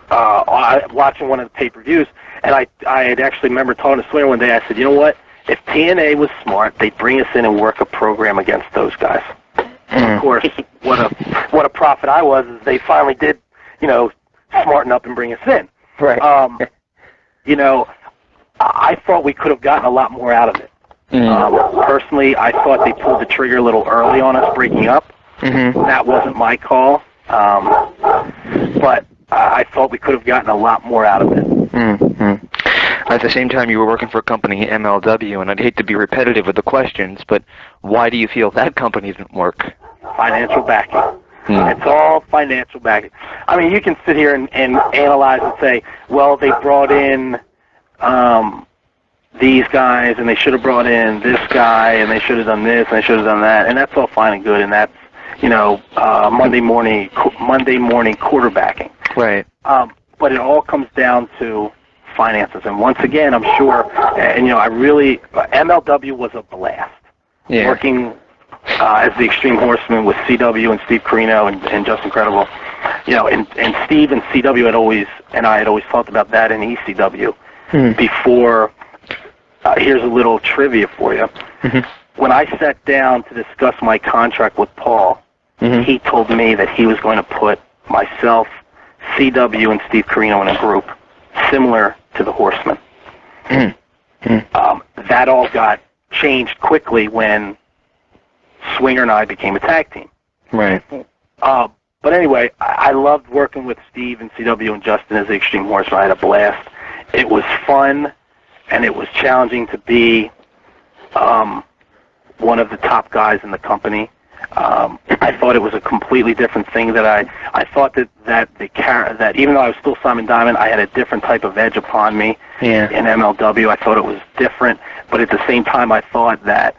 Watching one of the pay-per-views, and I had actually remember talking to Swinger one day. I said, you know what? If TNA was smart, they'd bring us in and work a program against those guys. And of course, what a prophet I was is they finally did, smarten up and bring us in. Right. I thought we could have gotten a lot more out of it. Personally, I thought they pulled the trigger a little early on us breaking up. That wasn't my call, but I thought we could have gotten a lot more out of it. At the same time, you were working for a company, MLW, and I'd hate to be repetitive with the questions, but why do you feel that company didn't work? Financial backing. It's all financial backing. I mean, you can sit here and analyze and say, well, they brought in these guys, and they should have brought in this guy, and they should have done this, and they should have done that, and that's all fine and good, and that's, Monday morning quarterbacking. Right. But it all comes down to finances, and once again, I'm sure, MLW was a blast. Yeah. Working as the Extreme Horseman with CW and Steve Carino and Just Incredible, and Steve and CW I had always talked about that in ECW before. Here's a little trivia for you. Mm-hmm. When I sat down to discuss my contract with Paul, he told me that he was going to put myself, CW, and Steve Carino in a group similar to the Horsemen. That all got changed quickly when Swinger and I became a tag team. Right. But anyway, I loved working with Steve and CW and Justin as the Extreme Horseman. I had a blast. It was fun, and it was challenging to be one of the top guys in the company. I thought it was a completely different thing. That I thought that even though I was still Simon Diamond, I had a different type of edge upon me in MLW. I thought it was different, but at the same time, I thought that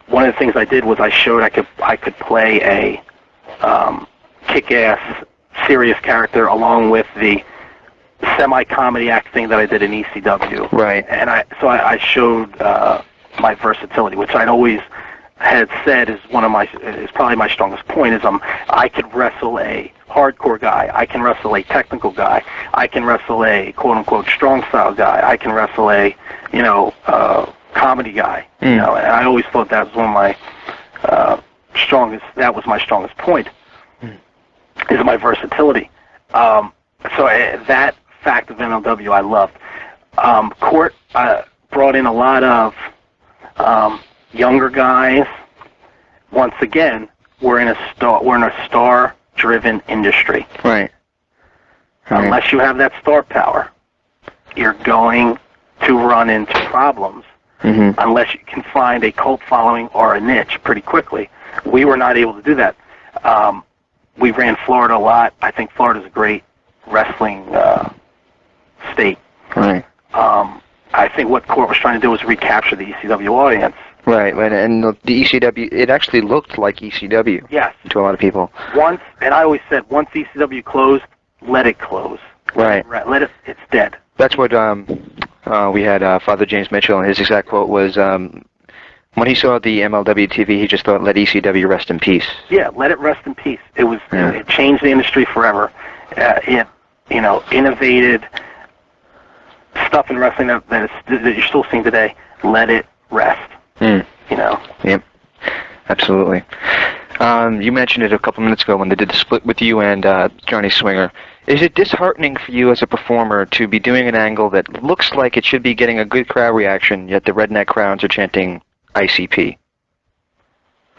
one of the things I did was I showed I could play a kick-ass, serious character along with the semi-comedy acting that I did in ECW. Right. And I showed my versatility, which I'd always had said is probably my strongest point. Is I could wrestle a hardcore guy, I can wrestle a technical guy, I can wrestle a quote unquote strong style guy, I can wrestle a comedy guy. And I always thought that was one of my strongest. That was my strongest point. Is my versatility. So that fact of MLW I loved. Court brought in a lot of younger guys. Once again, we're in a star-driven industry. Right. Unless you have that star power, you're going to run into problems. Unless you can find a cult following or a niche pretty quickly. We were not able to do that. We ran Florida a lot. I think Florida's a great wrestling state. Right. I think what Court was trying to do was recapture the ECW audience. Right, and the ECW, it actually looked like ECW. Yes. To a lot of people. And I always said, once ECW closed, let it close. Right. It's dead. That's what we had Father James Mitchell, and his exact quote was, when he saw the MLW TV, he just thought, let ECW rest in peace. Yeah, let it rest in peace. It was, it changed the industry forever. It, innovated stuff in wrestling that you're still seeing today. Let it rest. Yep, absolutely. You mentioned it a couple minutes ago when they did the split with you and Johnny Swinger. Is it disheartening for you as a performer to be doing an angle that looks like it should be getting a good crowd reaction, yet the redneck crowds are chanting ICP?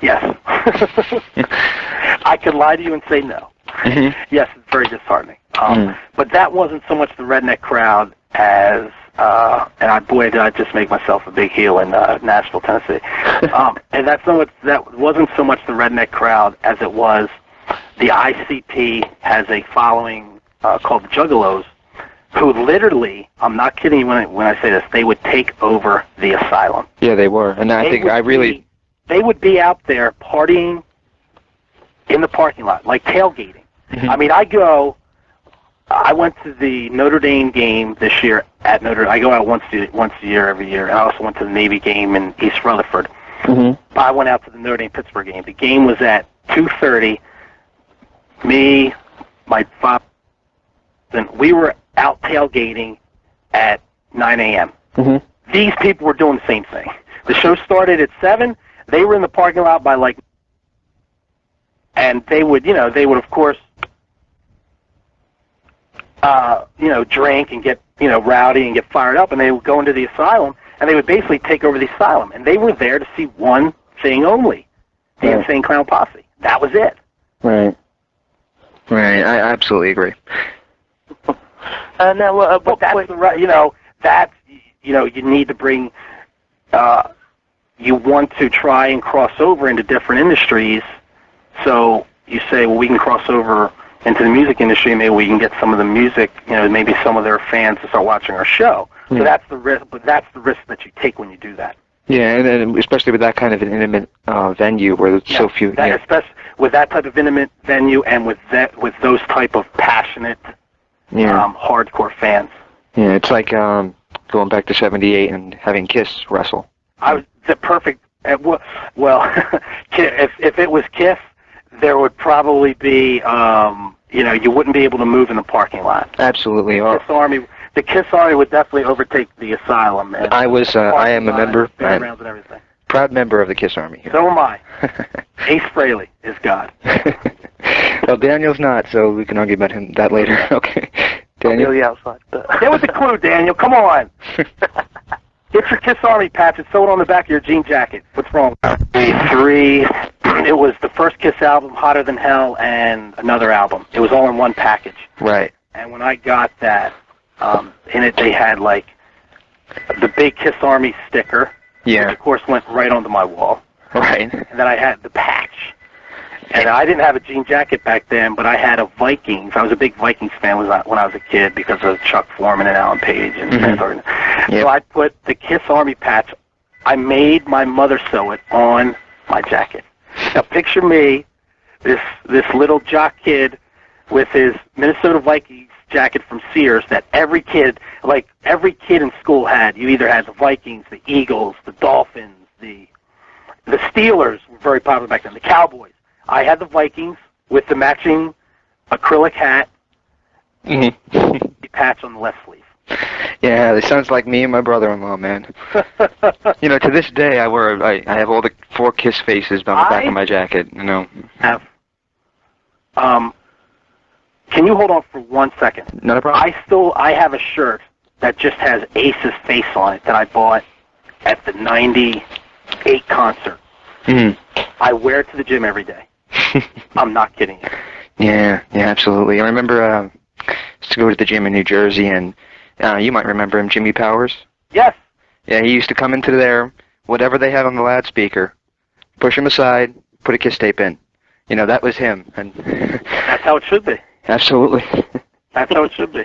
Yes. I could lie to you and say no. Yes, it's very disheartening. But that wasn't so much the redneck crowd as, did I just make myself a big heel in Nashville, Tennessee. And that wasn't so much the redneck crowd as it was the ICP has a following called the Juggalos, who literally, I'm not kidding you when I say this, they would take over the asylum. Yeah, they were. And they would be out there partying in the parking lot, like tailgating. I mean, I went to the Notre Dame game this year at Notre Dame. I go out once a year every year, and I also went to the Navy game in East Rutherford. I went out to the Notre Dame-Pittsburgh game. The game was at 2:30. Me, my father, and we were out tailgating at 9 a.m. These people were doing the same thing. The show started at 7. They were in the parking lot by and they would of course, drink and get, rowdy and get fired up, and they would go into the asylum, and they would basically take over the asylum, and they were there to see one thing only, the Insane Clown Posse. That was it. Right. Right, I absolutely agree. Now, but that's you need to bring, you want to try and cross over into different industries, so you say, well, we can cross over into the music industry. Maybe we can get some of the music, maybe some of their fans to start watching our show. So that's the risk, but that's the risk that you take when you do that. Yeah, and especially with that kind of an intimate venue where there's so few. Especially with that type of intimate venue and with those type of passionate, hardcore fans. Yeah, it's like going back to '78 and having Kiss wrestle. I was the perfect. Well, if it was Kiss, there would probably be, you wouldn't be able to move in the parking lot. Absolutely. The Kiss Army would definitely overtake the Asylum. And I am a member. And everything. Proud member of the Kiss Army here. So am I. Ace Frehley is God. Well, Daniel's not, so we can argue about him that later. Okay. Daniel? I'll be outside. There was a clue, Daniel. Come on. Get your Kiss Army patch and sew it on the back of your jean jacket. What's wrong? It was the first Kiss album, Hotter Than Hell, and another album. It was all in one package. Right. And when I got that, in it they had, like, the big Kiss Army sticker, which, of course, went right onto my wall. Right. And then I had the patch. And I didn't have a jean jacket back then, but I had a Vikings. I was a big Vikings fan when I was a kid because of Chuck Foreman and Alan Page. And So I put the Kiss Army patch. I made my mother sew it on my jacket. Now picture me, this little jock kid with his Minnesota Vikings jacket from Sears that every kid in school had. You either had the Vikings, the Eagles, the Dolphins, the Steelers were very popular back then, the Cowboys. I had the Vikings with the matching acrylic hat, the patch on the left sleeve. Yeah, it sounds like me and my brother-in-law, man. To this day, I have all the 4 Kiss faces on the back of my jacket. Have. Can you hold on for 1 second? Not a problem. I have a shirt that just has Ace's face on it that I bought at the '98 concert. I wear it to the gym every day. I'm not kidding you. Yeah, absolutely. I remember I used to go to the gym in New Jersey, and you might remember him, Jimmy Powers. Yes. Yeah, he used to come into there, whatever they had on the loudspeaker, push him aside, put a Kiss tape in. That was him. And that's how it should be. Absolutely. That's how it should be.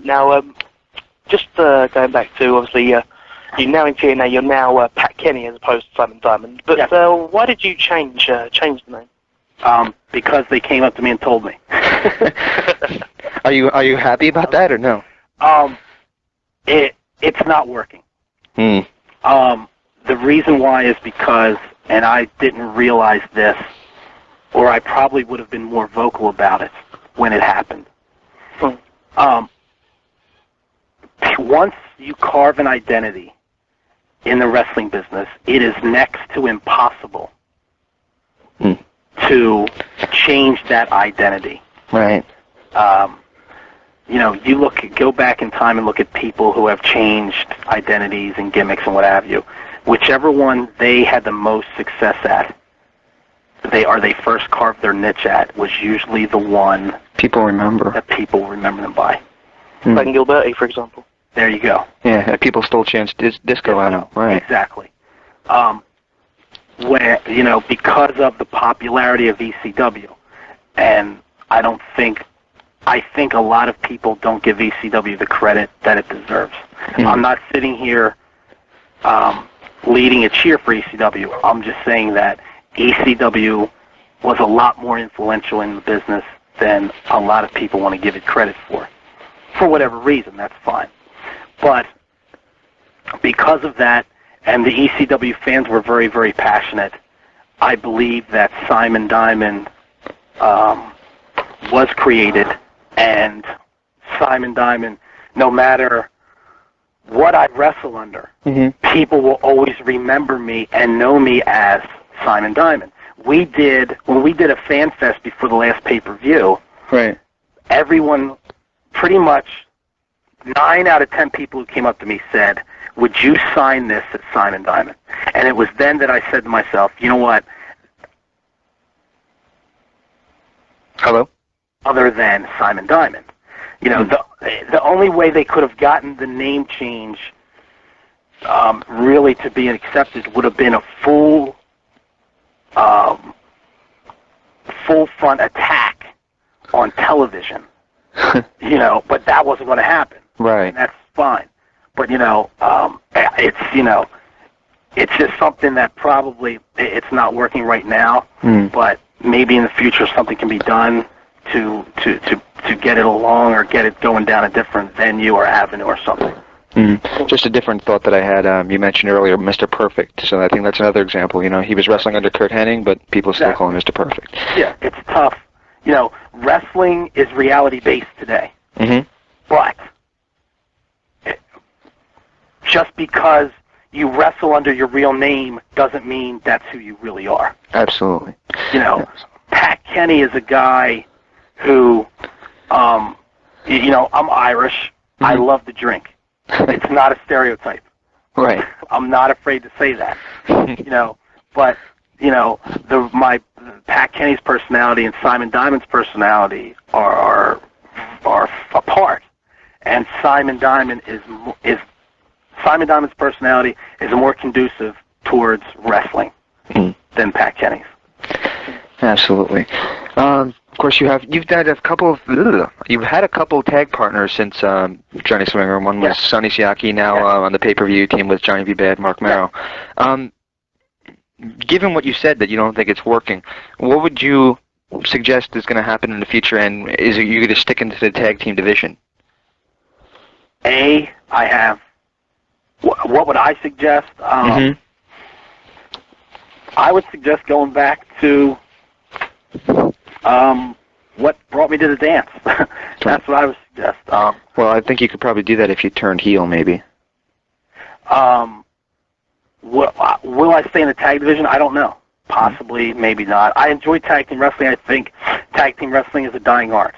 Now, just going back to, obviously, you're now in TNA, you're now Pat Kenny as opposed to Simon Diamond. But why did you change the name? Because they came up to me and told me. Are you happy about that or no? It's not working. The reason why is because, and I didn't realize this, or I probably would have been more vocal about it when it happened. Once you carve an identity in the wrestling business, it is next to impossible to change that identity. Right. Go back in time and look at people who have changed identities and gimmicks and what have you. Whichever one they had the most success at, they first carved their niche at, was usually the one people remember. That people remember them by. Like Gilberti, for example. There you go. Yeah, people stole Chance Disco out of. Right. Exactly. Because of the popularity of ECW, and I think a lot of people don't give ECW the credit that it deserves. I'm not sitting here leading a cheer for ECW. I'm just saying that ECW was a lot more influential in the business than a lot of people want to give it credit for. For whatever reason, that's fine. But because of that, and the ECW fans were very, very passionate, I believe that Simon Diamond was created, and Simon Diamond, no matter what I wrestle under, people will always remember me and know me as Simon Diamond. When we did a fan fest before the last pay-per-view, right, everyone, pretty much 9 out of 10 people who came up to me said, "Would you sign this as Simon Diamond?" And it was then that I said to myself, you know what? Hello? Other than Simon Diamond. The only way they could have gotten the name change really to be accepted would have been a full full front attack on television. But that wasn't going to happen. Right. And that's fine. But it's just something that probably it's not working right now. But maybe in the future something can be done to get it along or get it going down a different venue or avenue or something. Just a different thought that I had. You mentioned earlier Mr. Perfect, so I think that's another example. He was wrestling under Kurt Hennig, but people still call him Mr. Perfect. Yeah, it's tough. Wrestling is reality-based today. But just because you wrestle under your real name doesn't mean that's who you really are. Absolutely. Pat Kenny is a guy who, I'm Irish. I love to drink. It's not a stereotype. Right. I'm not afraid to say that. But Pat Kenny's personality and Simon Diamond's personality are apart. And Simon Diamond's personality is more conducive towards wrestling than Pat Kenny's. Absolutely. Of course, you've had a couple of tag partners since Johnny Swinger. One was Sonny Siaki. Now on the pay-per-view team with Johnny B. Bad, Mark Merrow. Given what you said that you don't think it's working, what would you suggest is going to happen in the future? And is it you going to stick into the tag team division? What would I suggest? I would suggest going back to what brought me to the dance. That's what I would suggest. Well, I think you could probably do that if you turned heel, maybe. Will I stay in the tag division? I don't know. Possibly, maybe not. I enjoy tag team wrestling. I think tag team wrestling is a dying art.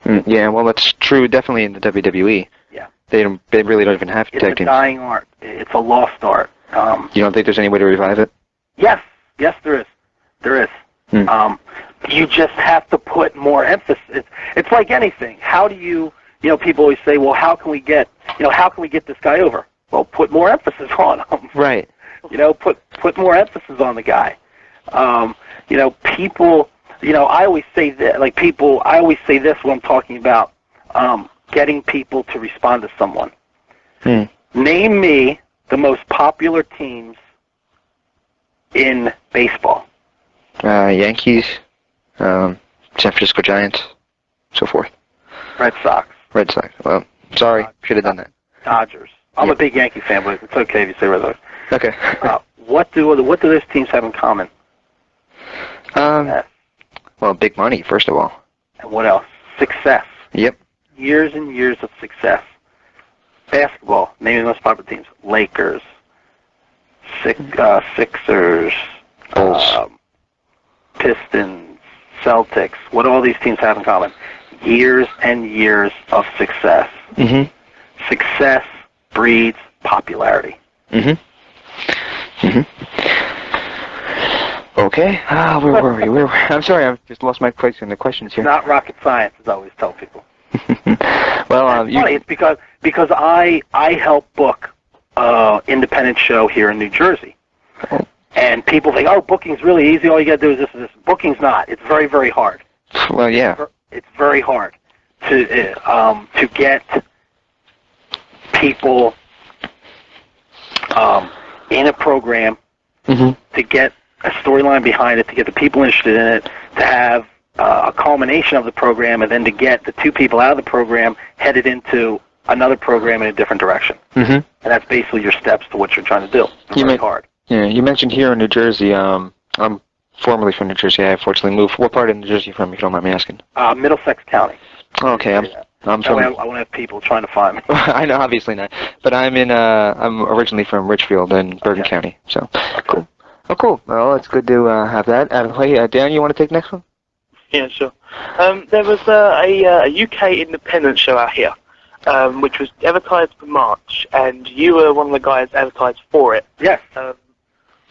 Yeah, well, that's true definitely in the WWE. Yeah. They really don't even have tag teams. It's a dying art. It's a lost art. You don't think there's any way to revive it? Yes, there is. There is. You just have to put more emphasis. It's like anything. How do you people always say, well, how can we get this guy over? Well, put more emphasis on him. Right. Put more emphasis on the guy. People, I always say that, I always say this when I'm talking about getting people to respond to someone. Name me the most popular teams in baseball. Yankees, San Francisco Giants, so forth. Red Sox. Well, sorry, should have done that. Dodgers. I'm a big Yankee fan, but it's okay if you say Red Sox. Okay. What do those teams have in common? Well, big money, first of all. And what else? Success. Yep. Years and years of success. Basketball. Name the most popular teams. Lakers. Sixers. Bulls. Pistons. Celtics. What do all these teams have in common? Years and years of success. Success breeds popularity. Okay. Where were we? I'm sorry, I've just lost my place in the questions here. Not rocket science, as I always tell people. Well, it's funny. It's because I help book independent show here in New Jersey, and people think, oh, booking's really easy. All you got to do is this and this. Booking's not. It's very, very hard. Well, yeah. It's very hard to get people in a program, to get a storyline behind it, to get the people interested in it, to have a culmination of the program, and then to get the two people out of the program headed into another program in a different direction. And that's basically your steps to what you're trying to do. It's very hard. Yeah, you mentioned here in New Jersey. I'm formerly from New Jersey. I unfortunately moved. What part of New Jersey are you from, if you don't mind me asking? Middlesex County. Okay, I'm from. I won't have people trying to find me. I know, obviously not. But I'm originally from Richfield in Bergen County. So cool. Oh, cool. Well, it's good to have that out of the way. Dan, you want to take the next one? Yeah, sure. There was a UK independent show out here, which was advertised for March, and you were one of the guys advertised for it. Yes.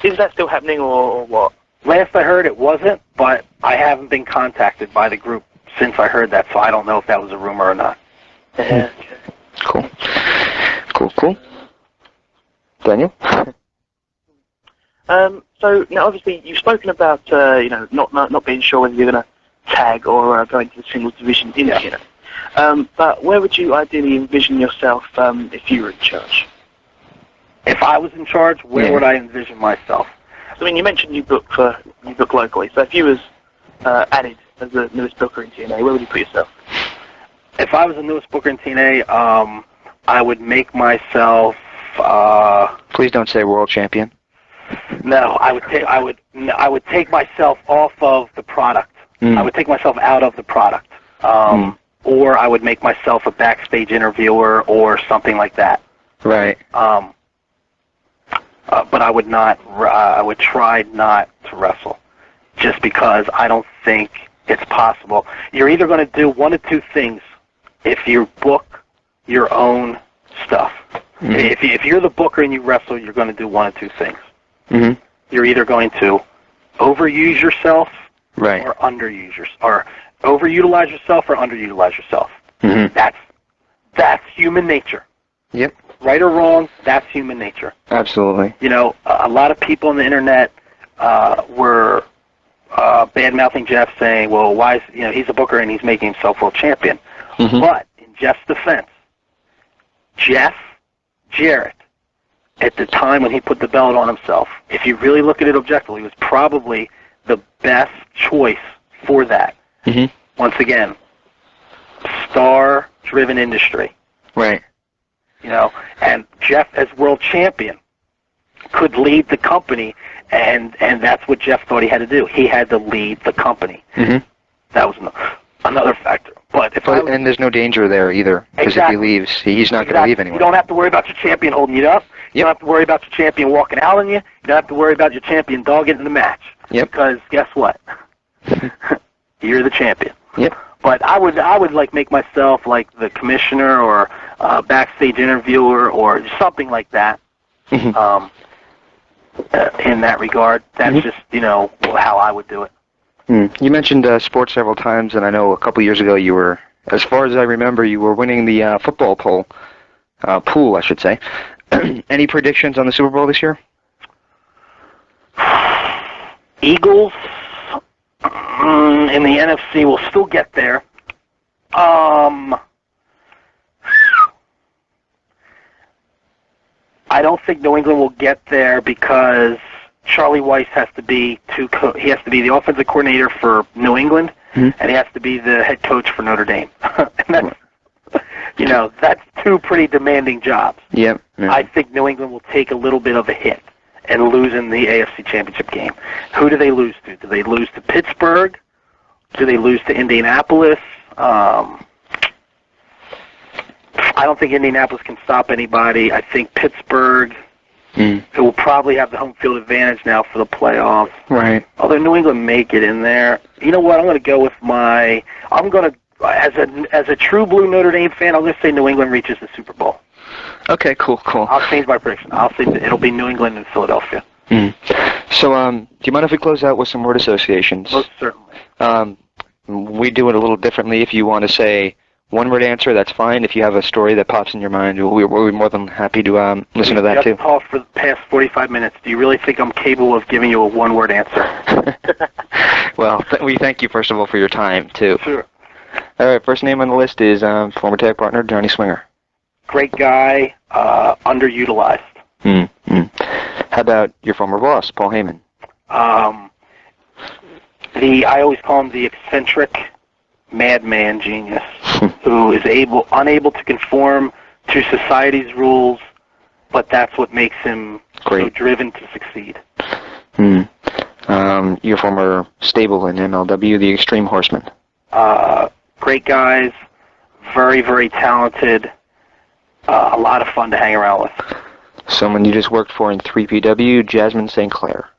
Is that still happening, or what? Last I heard, it wasn't, but I haven't been contacted by the group since I heard that, so I don't know if that was a rumor or not. Yeah. Cool. Daniel? So now, obviously, you've spoken about not being sure whether you're going to tag or go into the singles division in TNA. But where would you ideally envision yourself if you were in charge? If I was in charge, where would I envision myself? I mean, you mentioned you book locally. So if you was added as the newest booker in TNA, where would you put yourself? If I was the newest booker in TNA, I would make myself. Please don't say world champion. No, I would take myself off of the product. I would take myself out of the product, or I would make myself a backstage interviewer or something like that. Right. But I would not. I would try not to wrestle, just because I don't think it's possible. You're either going to do one of two things if you book your own stuff. If you're the booker and you wrestle, you're going to do one of two things. You're either going to overuse yourself, or underuse yourself, or overutilize yourself or underutilize yourself. That's human nature. Yep. Right or wrong, that's human nature. Absolutely. You know, a lot of people on the internet were bad-mouthing Jeff, saying, well, why is, he's a booker and he's making himself world champion. But in Jeff's defense, Jeff Jarrett, at the time when he put the belt on himself, if you really look at it objectively, was probably the best choice for that. Once again, star-driven industry. Right. And Jeff as world champion could lead the company, and that's what Jeff thought he had to do. He had to lead the company. That was another factor. But and there's no danger there either, because if he leaves, he's not going to leave anyway. You don't have to worry about your champion holding you up. You don't have to worry about your champion walking out on you. You don't have to worry about your champion dogging in the match. Because guess what? You're the champion. But I would like make myself like the commissioner or backstage interviewer or something like that. In that regard, that's just how I would do it. You mentioned sports several times, and I know a couple years ago you were, as far as I remember, you were winning the football pool, I should say. Any predictions on the Super Bowl this year? Eagles in the NFC will still get there. I don't think New England will get there because Charlie Weiss has to be he has to be the offensive coordinator for New England, and he has to be the head coach for Notre Dame. And that's two pretty demanding jobs. I think New England will take a little bit of a hit and lose in the AFC Championship game. Who do they lose to? Do they lose to Pittsburgh? Do they lose to Indianapolis? I don't think Indianapolis can stop anybody. I think Pittsburgh who will probably have the home field advantage now for the playoffs. Right. Although New England may get in there. You know what? I'm going to go with as a true blue Notre Dame fan, I'm going to say New England reaches the Super Bowl. Okay, cool. I'll change my prediction. I'll say that it'll be New England and Philadelphia. So, do you mind if we close out with some word associations? Most certainly. We do it a little differently. If you want to say one-word answer, that's fine. If you have a story that pops in your mind, we'll be more than happy to listen to that, too. I've talked for the past 45 minutes. Do you really think I'm capable of giving you a one-word answer? Well, we thank you, first of all, for your time, too. Sure. All right, first name on the list is former tag partner Johnny Swinger. Great guy, underutilized. How about your former boss, Paul Heyman? I always call him the eccentric madman genius who is unable to conform to society's rules, but that's what makes him so driven to succeed. Your former stable in MLW, the Extreme Horsemen. Great guys, very, very talented, a lot of fun to hang around with. Someone you just worked for in 3PW, Jasmine St. Clair.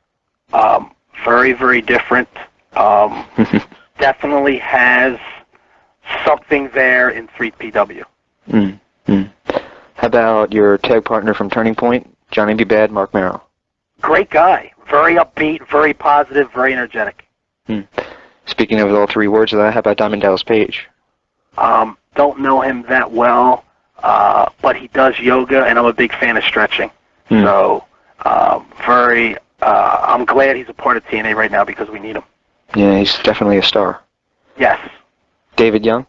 Very, very different. Definitely has something there in 3PW. How about your tag partner from Turning Point, Johnny B. Bad, Mark Merrow? Great guy. Very upbeat, very positive, very energetic. Speaking of all three words of that, how about Diamond Dallas Page? Don't know him that well, but he does yoga, and I'm a big fan of stretching. So, very I'm glad he's a part of TNA right now because we need him. Yeah, he's definitely a star. Yes. David Young?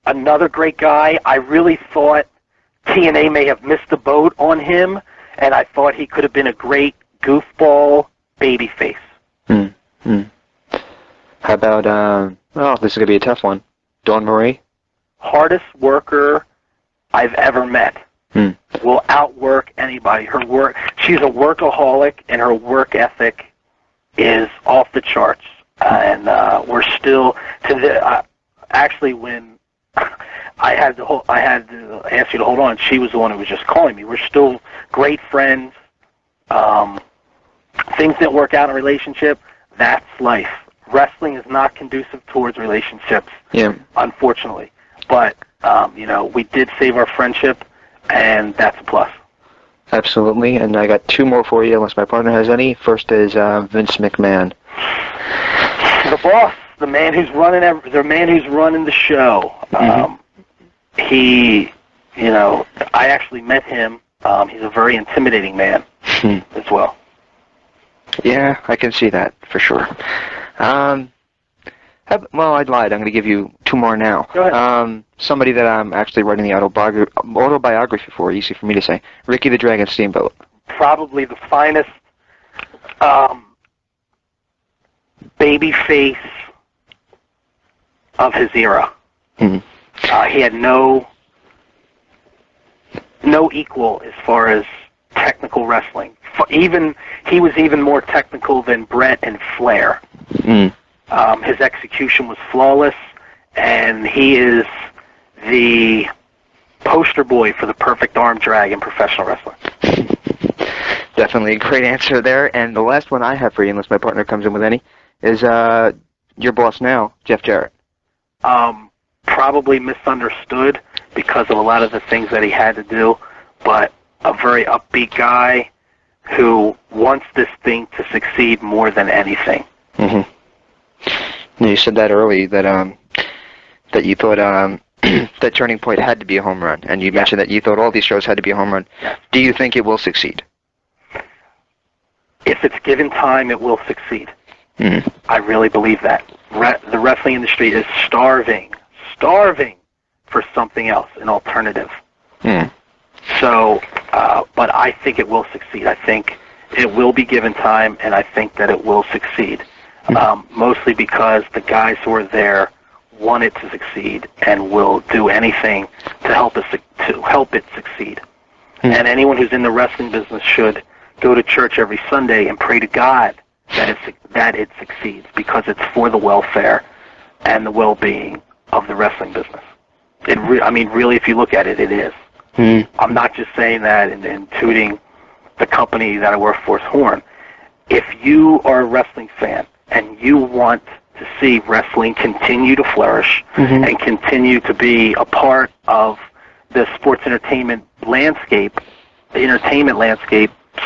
Another great guy. I really thought TNA may have missed the boat on him, and I thought he could have been a great goofball babyface. How about, this is going to be a tough one. Dawn Marie? Hardest worker I've ever met. Will outwork anybody. She's a workaholic, and her work ethic is off the charts. And we're still actually when I had to ask you to hold on, she was the one who was just calling me. We're still great friends. Things that work out in a relationship, that's life. Wrestling is not conducive towards relationships, unfortunately. But we did save our friendship, and that's a plus. Absolutely, and I got two more for you, unless my partner has any. First is Vince McMahon. The boss, the man who's running the show. He, I actually met him. He's a very intimidating man as well. Yeah, I can see that for sure. Well, I lied. I'm going to give you two more now. Go ahead. Somebody that I'm actually writing the autobiography for, easy for me to say. Ricky the Dragon Steamboat. Probably the finest baby face of his era. He had no equal as far as technical wrestling. He was even more technical than Brett and Flair. His execution was flawless, and he is the poster boy for the perfect arm drag in professional wrestling. Definitely a great answer there. And the last one I have for you, unless my partner comes in with any, is your boss now, Jeff Jarrett. Probably misunderstood because of a lot of the things that he had to do, but a very upbeat guy who wants this thing to succeed more than anything. You said that early, that you thought that Turning Point had to be a home run, and you mentioned that you thought all these shows had to be a home run. Do you think it will succeed? If it's given time, it will succeed. I really believe that. The wrestling industry is starving for something else, an alternative. So, but I think it will succeed. I think it will be given time, and I think that it will succeed. Mostly because the guys who are there want it to succeed and will do anything to help it succeed. And anyone who's in the wrestling business should go to church every Sunday and pray to God that it succeeds, because it's for the welfare and the well-being of the wrestling business. Really, if you look at it, it is. I'm not just saying that and tooting the company that I work for, Horn. If you are a wrestling fan and you want to see wrestling continue to flourish and continue to be a part of the sports entertainment landscape,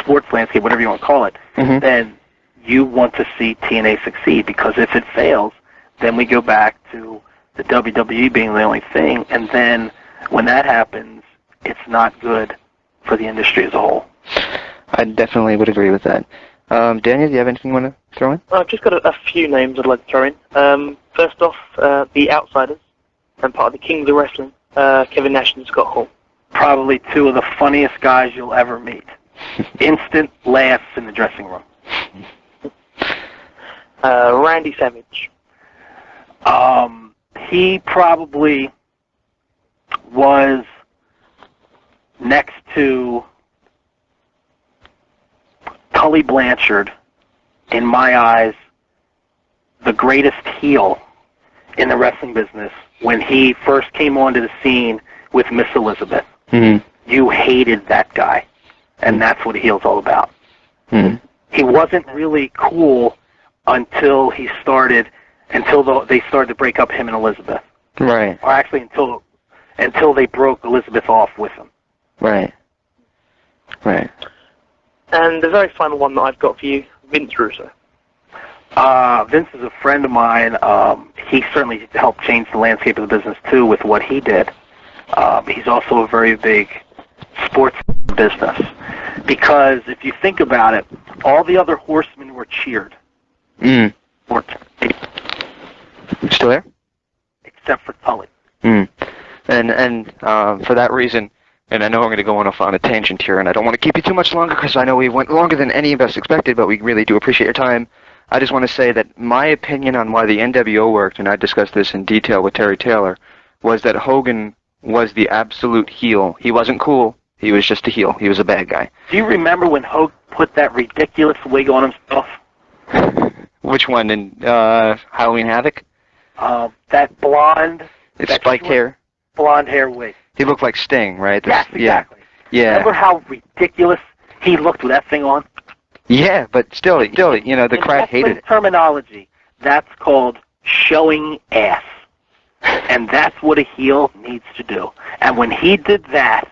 sports landscape, whatever you want to call it, then you want to see TNA succeed, because if it fails, then we go back to the WWE being the only thing, and then when that happens, it's not good for the industry as a whole. I definitely would agree with that. Daniel, do you have anything you want to throw in? I've just got a few names I'd like to throw in. First off, the Outsiders, and part of the Kings of Wrestling, Kevin Nash and Scott Hall. Probably two of the funniest guys you'll ever meet. Instant laughs in the dressing room. Randy Savage. He probably was next to Tully Blanchard, in my eyes, the greatest heel in the wrestling business when he first came onto the scene with Miss Elizabeth. You hated that guy, and that's what a heel's all about. He wasn't really cool until they started to break up him and Elizabeth. Right. Or actually until they broke Elizabeth off with him. Right. And the very final one that I've got for you, Vince Russo. Vince is a friend of mine. He certainly helped change the landscape of the business, too, with what he did. He's also a very big sports business. Because if you think about it, all the other horsemen were cheered. Mm. Or Still there? except for Tully. Mm. And for that reason, and I know I'm going to go on a tangent here, and I don't want to keep you too much longer because I know we went longer than any of us expected, but we really do appreciate your time. I just want to say that my opinion on why the NWO worked, and I discussed this in detail with Terry Taylor, was that Hogan was the absolute heel. He wasn't cool. He was just a heel. He was a bad guy. Do you remember when Hogan put that ridiculous wig on himself? Which one? In Halloween Havoc? That blonde... It's spiked hair. Blonde hair wig. He looked like Sting, right? Yes, exactly. Yeah. Remember how ridiculous he looked with that thing on? Yeah, but still, you know, the crowd hated it. Terminology, that's called showing ass. And that's what a heel needs to do. And when he did that,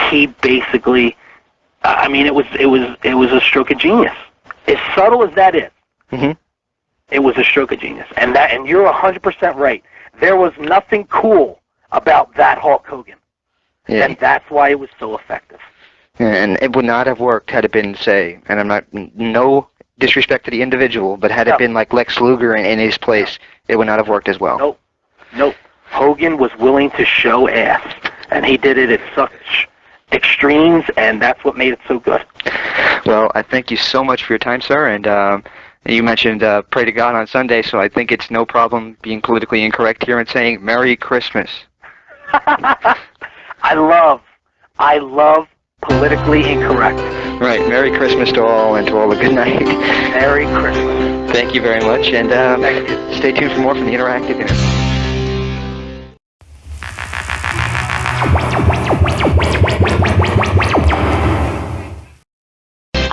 he basically, I mean, it was a stroke of genius. As subtle as that is, it was a stroke of genius. And you're 100% right. There was nothing cool about that Hulk Hogan. Yeah. And that's why it was so effective. And it would not have worked had it been, say, and I'm not, no disrespect to the individual, but had it been like Lex Luger in his place, it would not have worked as well. Nope. Hogan was willing to show ass, and he did it at such extremes, and that's what made it so good. Well, I thank you so much for your time, sir, and you mentioned Pray to God on Sunday, so I think it's no problem being politically incorrect here and saying Merry Christmas. I love politically incorrect. Right, Merry Christmas to all, and to all a good night. Merry Christmas. Thank you very much, and Thank you. Stay tuned for more from the Interactive Interview.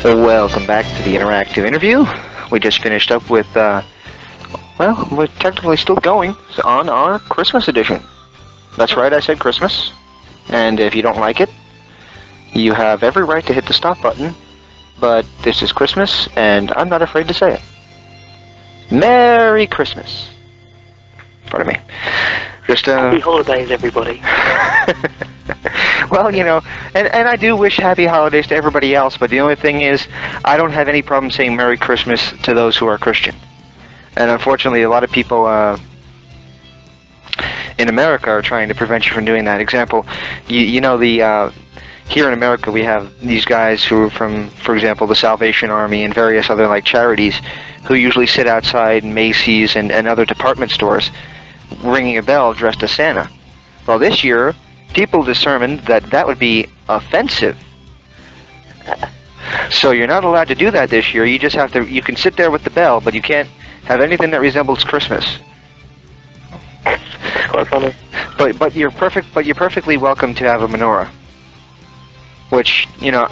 Welcome back to the Interactive Interview. We just finished up with, well, we're technically still going on our Christmas edition. That's right, I said Christmas. And if you don't like it, you have every right to hit the stop button, but this is Christmas, and I'm not afraid to say it. Merry Christmas. Pardon me. Just, Happy holidays, everybody. Well, you know, and I do wish happy holidays to everybody else, but the only thing is, I don't have any problem saying Merry Christmas to those who are Christian. And unfortunately, a lot of people in America are trying to prevent you from doing that. Example, you know, here in America, we have these guys who are from, for example, the Salvation Army and various other like charities, who usually sit outside Macy's and other department stores, ringing a bell dressed as Santa. Well, this year, people determined that would be offensive. So you're not allowed to do that this year. You just have to. You can sit there with the bell, but you can't have anything that resembles Christmas. Quite funny. But you're perfectly welcome to have a menorah. Which, you know,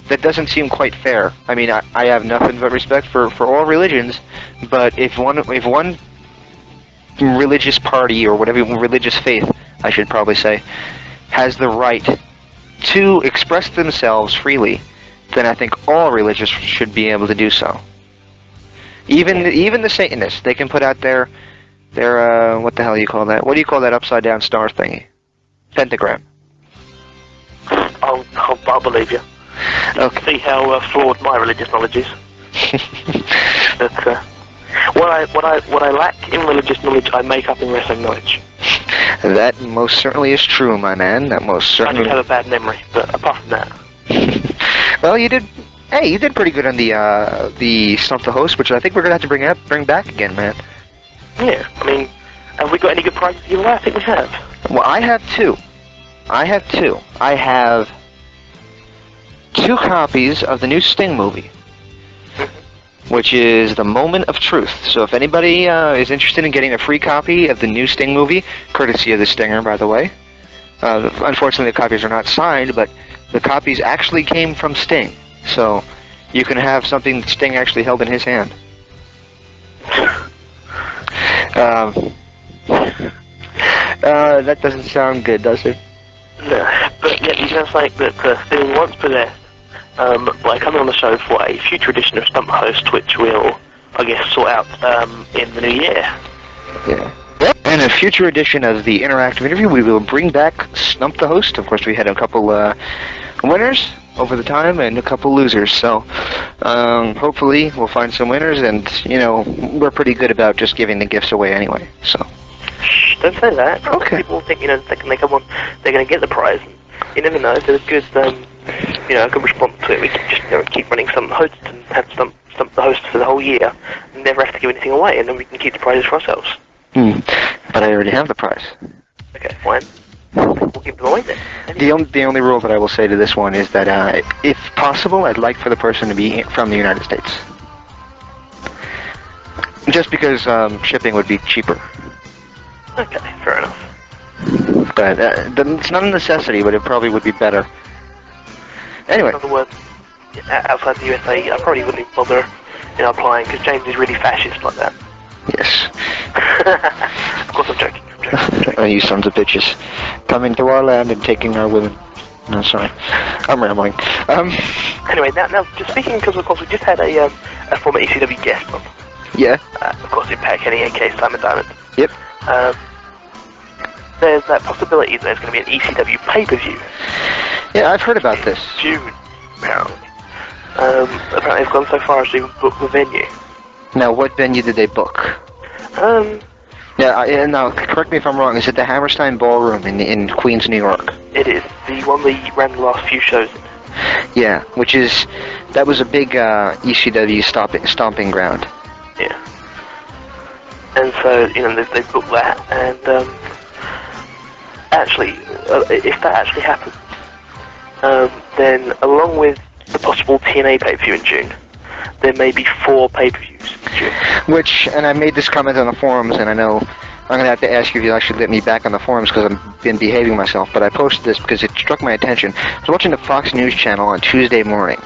that doesn't seem quite fair. I mean, I have nothing but respect for all religions, but if one religious party, or whatever religious faith, I should probably say, has the right to express themselves freely, then I think all religions should be able to do so. Even the Satanists, they can put out their what the hell do you call that? What do you call that upside down star thingy? Pentagram. I'll believe you. Okay. See how flawed my religious knowledge is. But what I lack in religious knowledge, I make up in wrestling knowledge. That most certainly is true, my man. That most I certainly. just have a bad memory, but apart from that. Well, you did. Hey, you did pretty good on the Stump the Host, which I think we're gonna have to bring back again, man. Yeah, I mean, have we got any good prizes to give away? I think we have. Well, I have two. I have two copies of the new Sting movie, which is The Moment of Truth. So if anybody is interested in getting a free copy of the new Sting movie, courtesy of the Stinger, by the way. Unfortunately, the copies are not signed, but the copies actually came from Sting. So you can have something that Sting actually held in his hand. That doesn't sound good, does it? No, but yet it sounds like that Sting once possessed by coming on the show for a future edition of Stump the Host, which we'll, I guess, sort out in the new year. Yeah. In a future edition of the Interactive Interview, we will bring back Stump the Host. Of course, we had a couple winners over the time and a couple losers. So hopefully we'll find some winners, and we're pretty good about just giving the gifts away anyway. So Shh, don't say that. Okay. People think they come on, they're going to get the prize. You never know. If there's a good good response to it, we can just keep running some hosts and have some the hosts for the whole year, and never have to give anything away, and then we can keep the prizes for ourselves. But I already have the prize. Okay, fine. We'll give them away then. The only rule that I will say to this one is that if possible, I'd like for the person to be from the United States. Just because shipping would be cheaper. Okay, fair enough. But it's not a necessity, but it probably would be better. Anyway. In other words, outside the USA, I probably wouldn't even bother applying, because James is really fascist like that. Yes. Of course I'm joking. You sons of bitches. Coming to our land and taking our women. No, sorry. I'm rambling. Anyway, now just speaking, because of course we just had a former ECW guest on. Yeah. Of course, Impact, Kenny, aka Simon Diamond. Yep. There's that possibility that there's going to be an ECW pay-per-view. Yeah, I've heard about this. June, apparently. Apparently they've gone so far as to even book the venue. Now, what venue did they book? Yeah, now, correct me if I'm wrong, is it the Hammerstein Ballroom in Queens, New York? It is. The one we ran the last few shows in. Yeah, that was a big ECW stomping ground. Yeah. And so, they booked that, and actually, if that actually happens, then along with the possible TNA pay-per-view in June, there may be 4 pay-per-views in June. And I made this comment on the forums, and I know I'm going to have to ask you if you actually let me back on the forums because I've been behaving myself, but I posted this because it struck my attention. I was watching the Fox News channel on Tuesday morning,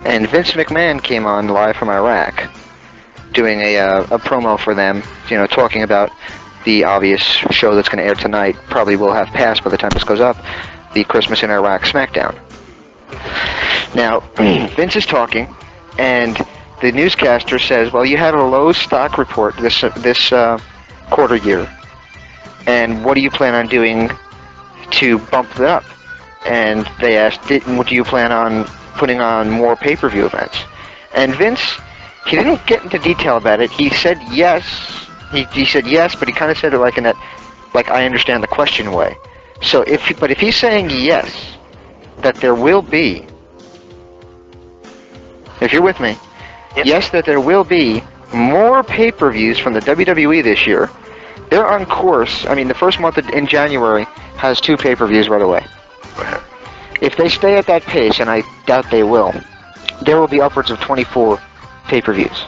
and Vince McMahon came on live from Iraq, doing a promo for them, talking about the obvious show that's going to air tonight, probably will have passed by the time this goes up, the Christmas in Iraq SmackDown. Now, Vince is talking, and the newscaster says, well, you had a low stock report this quarter year, and what do you plan on doing to bump it up? And they asked, do you plan on putting on more pay-per-view events? And Vince, he didn't get into detail about it. He said yes. He said yes, but he kind of said it like in that, like I understand the question way. So if he's saying yes, that there will be, if you're with me, yep. Yes, that there will be more pay-per-views from the WWE this year. They're on course. I mean, the first month in January has 2 pay-per-views right away. If they stay at that pace, and I doubt they will, there will be upwards of 24 pay-per-views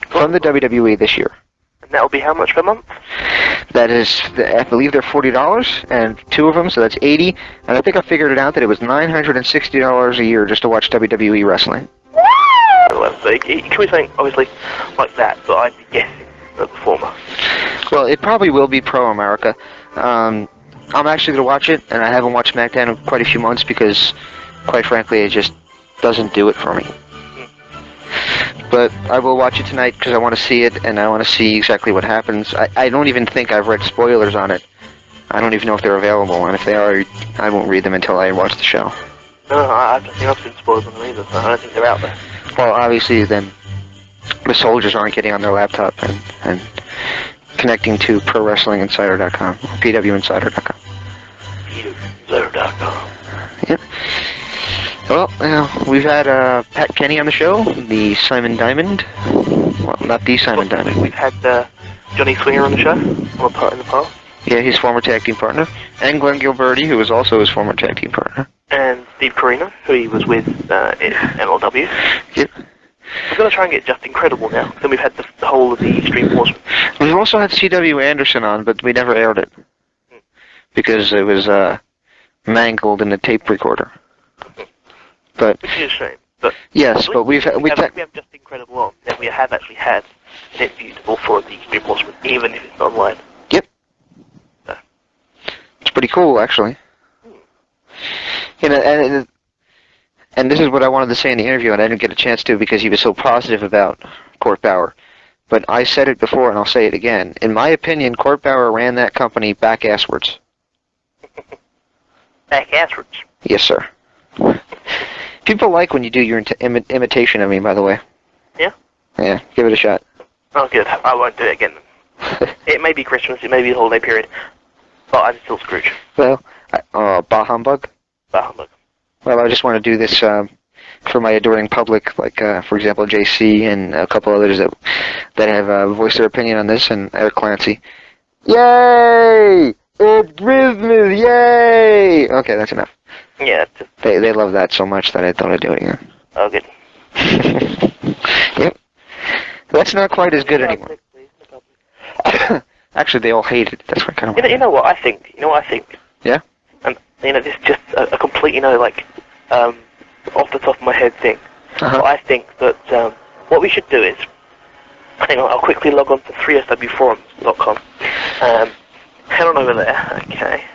from the WWE this year. And that will be how much per month? That is, I believe they're $40, and 2 of them, so that's $80. And I think I figured it out that it was $960 a year just to watch WWE wrestling. Can we say, obviously, like that, but I'd be guessing at the former. Well, it probably will be pro-America. I'm actually going to watch it, and I haven't watched SmackDown in quite a few months because, quite frankly, it just doesn't do it for me. But I will watch it tonight because I want to see it, and I want to see exactly what happens. I don't even think I've read spoilers on it. I don't even know if they're available, and if they are, I won't read them until I watch the show. No, I don't think I've seen spoilers on them either, so I don't think they're out there. Well, obviously, then the soldiers aren't getting on their laptop and connecting to ProWrestlingInsider.com, PWInsider.com. PWInsider.com. Yep. Well, we've had Pat Kenny on the show, the Simon Diamond. Well, not the Simon Diamond. We've had Johnny Swinger on the show, in the past. Yeah, his former tag team partner. And Glenn Gilberti, who was also his former tag team partner. And Steve Corino, who he was with in MLW. Yep. We're going to try and get Just Incredible now. Then we've had the whole of the Extreme Horsemen. We've also had C.W. Anderson on, but we never aired it. Because it was mangled in the tape recorder. But, which is a shame. But yes, but we have Just Incredible on, then we have actually had an interview all 4 of the Extreme Horsemen, even if it's not online. Yep. So. It's pretty cool, actually. And this is what I wanted to say in the interview, and I didn't get a chance to because he was so positive about Court Bauer. But I said it before, and I'll say it again. In my opinion, Court Bauer ran that company back-asswards. Backwards. Yes, sir. People like when you do your imitation of me, by the way. Yeah? Yeah, give it a shot. Oh, good. I won't do it again. It may be Christmas, it may be the holiday period, but I'm still Scrooge. Well, bah humbug? Bah humbug. Well, I just want to do this for my adoring public, like, for example, JC and a couple others that have voiced their opinion on this, and Eric Clancy. Yay! It's Christmas! Yay! Okay, that's enough. Yeah. They love that so much that I don't want to do it again. Oh, good. Yep. That's not quite as good anymore. Actually, they all hate it. That's what kind of. You know what I think? Yeah. And this is just a complete, like, off the top of my head thing. Uh-huh. I think that what we should do is, hang on, I'll quickly log on to 3swforums.com. Head on over there, okay.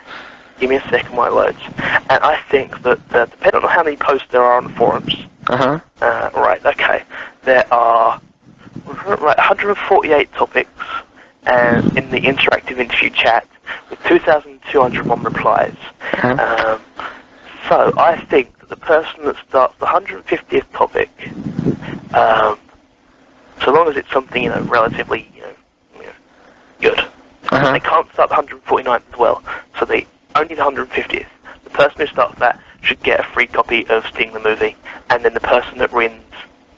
Give me a second while it loads. And I think that, depending on how many posts there are on the forums, right, okay, there are 148 topics and in the interactive interview chat with 2,201 replies. So I think that the person that starts the 150th topic, so long as it's something relatively good, they can't start the 149th as well. So they only the 150th. The person who starts that should get a free copy of Sting the movie, and then the person that wins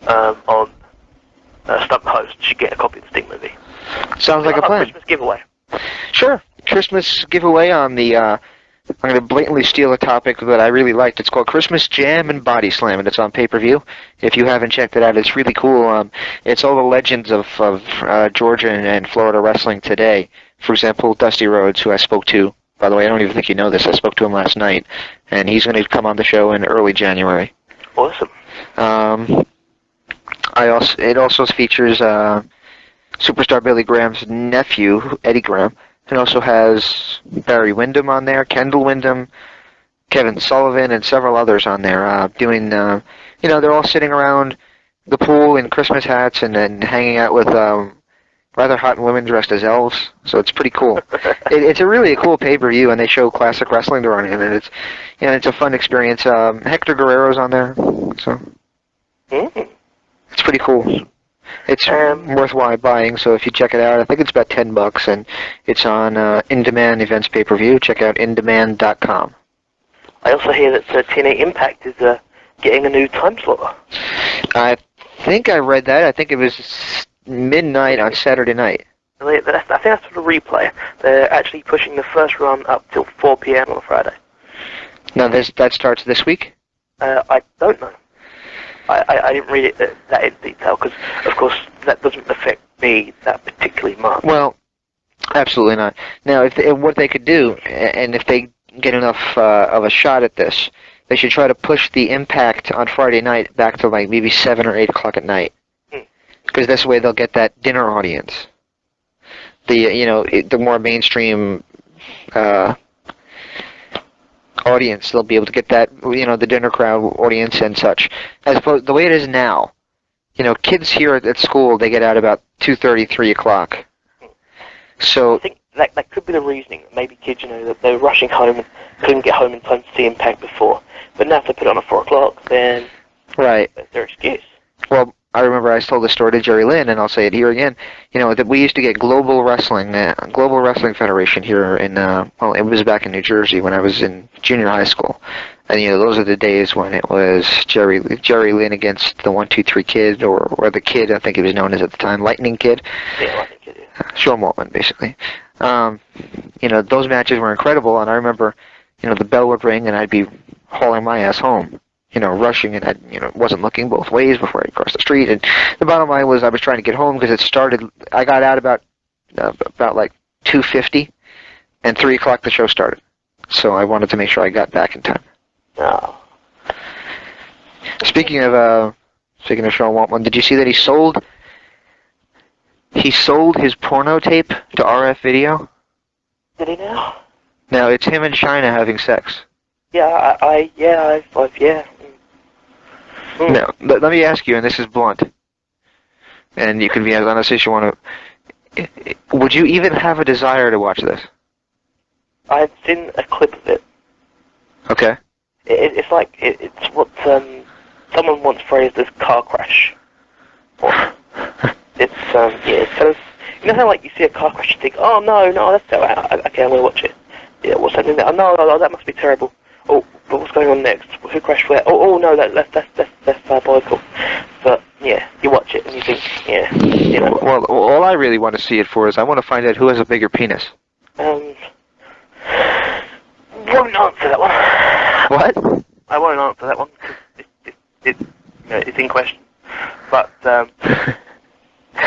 on Stump Host should get a copy of the Sting movie. Sounds like a plan. Christmas giveaway. Sure. Christmas giveaway on the, I'm going to blatantly steal a topic that I really liked. It's called Christmas Jam and Body Slam, and it's on pay-per-view. If you haven't checked it out, it's really cool. It's all the legends of Georgia and Florida wrestling today. For example, Dusty Rhodes, who I spoke to. By the way, I don't even think you know this. I spoke to him last night, and he's going to come on the show in early January. Awesome. It also features Superstar Billy Graham's nephew, Eddie Graham. It also has Barry Windham on there, Kendall Windham, Kevin Sullivan, and several others on there doing, they're all sitting around the pool in Christmas hats and then hanging out with rather hot women dressed as elves. So it's pretty cool. It's a really cool pay-per-view, and they show classic wrestling during it, and it's a fun experience. Hector Guerrero's on there, so it's pretty cool. It's worthwhile buying, so if you check it out, I think it's about $10, and it's on In-Demand Events Pay-Per-View. Check out indemand.com. I also hear that TNA Impact is getting a new time slot. I think I read that. I think it was midnight on Saturday night. I think that's for the replay. They're actually pushing the first run up till 4 p.m. on Friday. Now, that starts this week? I don't know. I didn't read it that in detail because, of course, that doesn't affect me that particularly much. Well, absolutely not. Now, what they could do, and if they get enough of a shot at this, they should try to push the Impact on Friday night back to like maybe 7 or 8 o'clock at night. Because this way they'll get that dinner audience. The more mainstream audience, they'll be able to get that, the dinner crowd audience and such. As opposed, the way it is now, kids here at school, they get out about 2:30, 3 o'clock. So I think that could be the reasoning. Maybe kids, that they're rushing home and couldn't get home in time to see Impact before. But now if they put it on at 4 o'clock, then right, that's their excuse. Well, I remember I told the story to Jerry Lynn, and I'll say it here again. That we used to get Global Wrestling Federation here in, it was back in New Jersey when I was in junior high school. And, those are the days when it was Jerry Lynn against the 1-2-3 Kid, or the Kid, I think he was known as at the time, Lightning Kid. Yeah, Lightning Kid, yeah. Sean Waltman, basically. Those matches were incredible, and I remember, the bell would ring, and I'd be hauling my ass home. Rushing, and I, wasn't looking both ways before I crossed the street. And the bottom line was I was trying to get home because it started. I got out about like 2:50, and 3 o'clock the show started. So I wanted to make sure I got back in time. Oh. Speaking of Sean Waltman, did you see that he sold his porno tape to RF Video? Did he now? Now it's him and China having sex. Yeah, yeah. Now, let me ask you, and this is blunt, and you can be as honest as you want to. Would you even have a desire to watch this? I've seen a clip of it. Okay. It's like it's what someone once phrased as car crash. It's it's kind of, you know how like you see a car crash and think, oh no, that's so out. Okay, I'm gonna watch it. Yeah, what's happening there? Oh no, that must be terrible. Oh, but what's going on next? Who crashed where? Oh no, that's diabolical. But yeah, you watch it and you think, yeah, you know. Well, all I really want to see it for is I want to find out who has a bigger penis. Won't answer that one. What? I won't answer that one because it's in question. But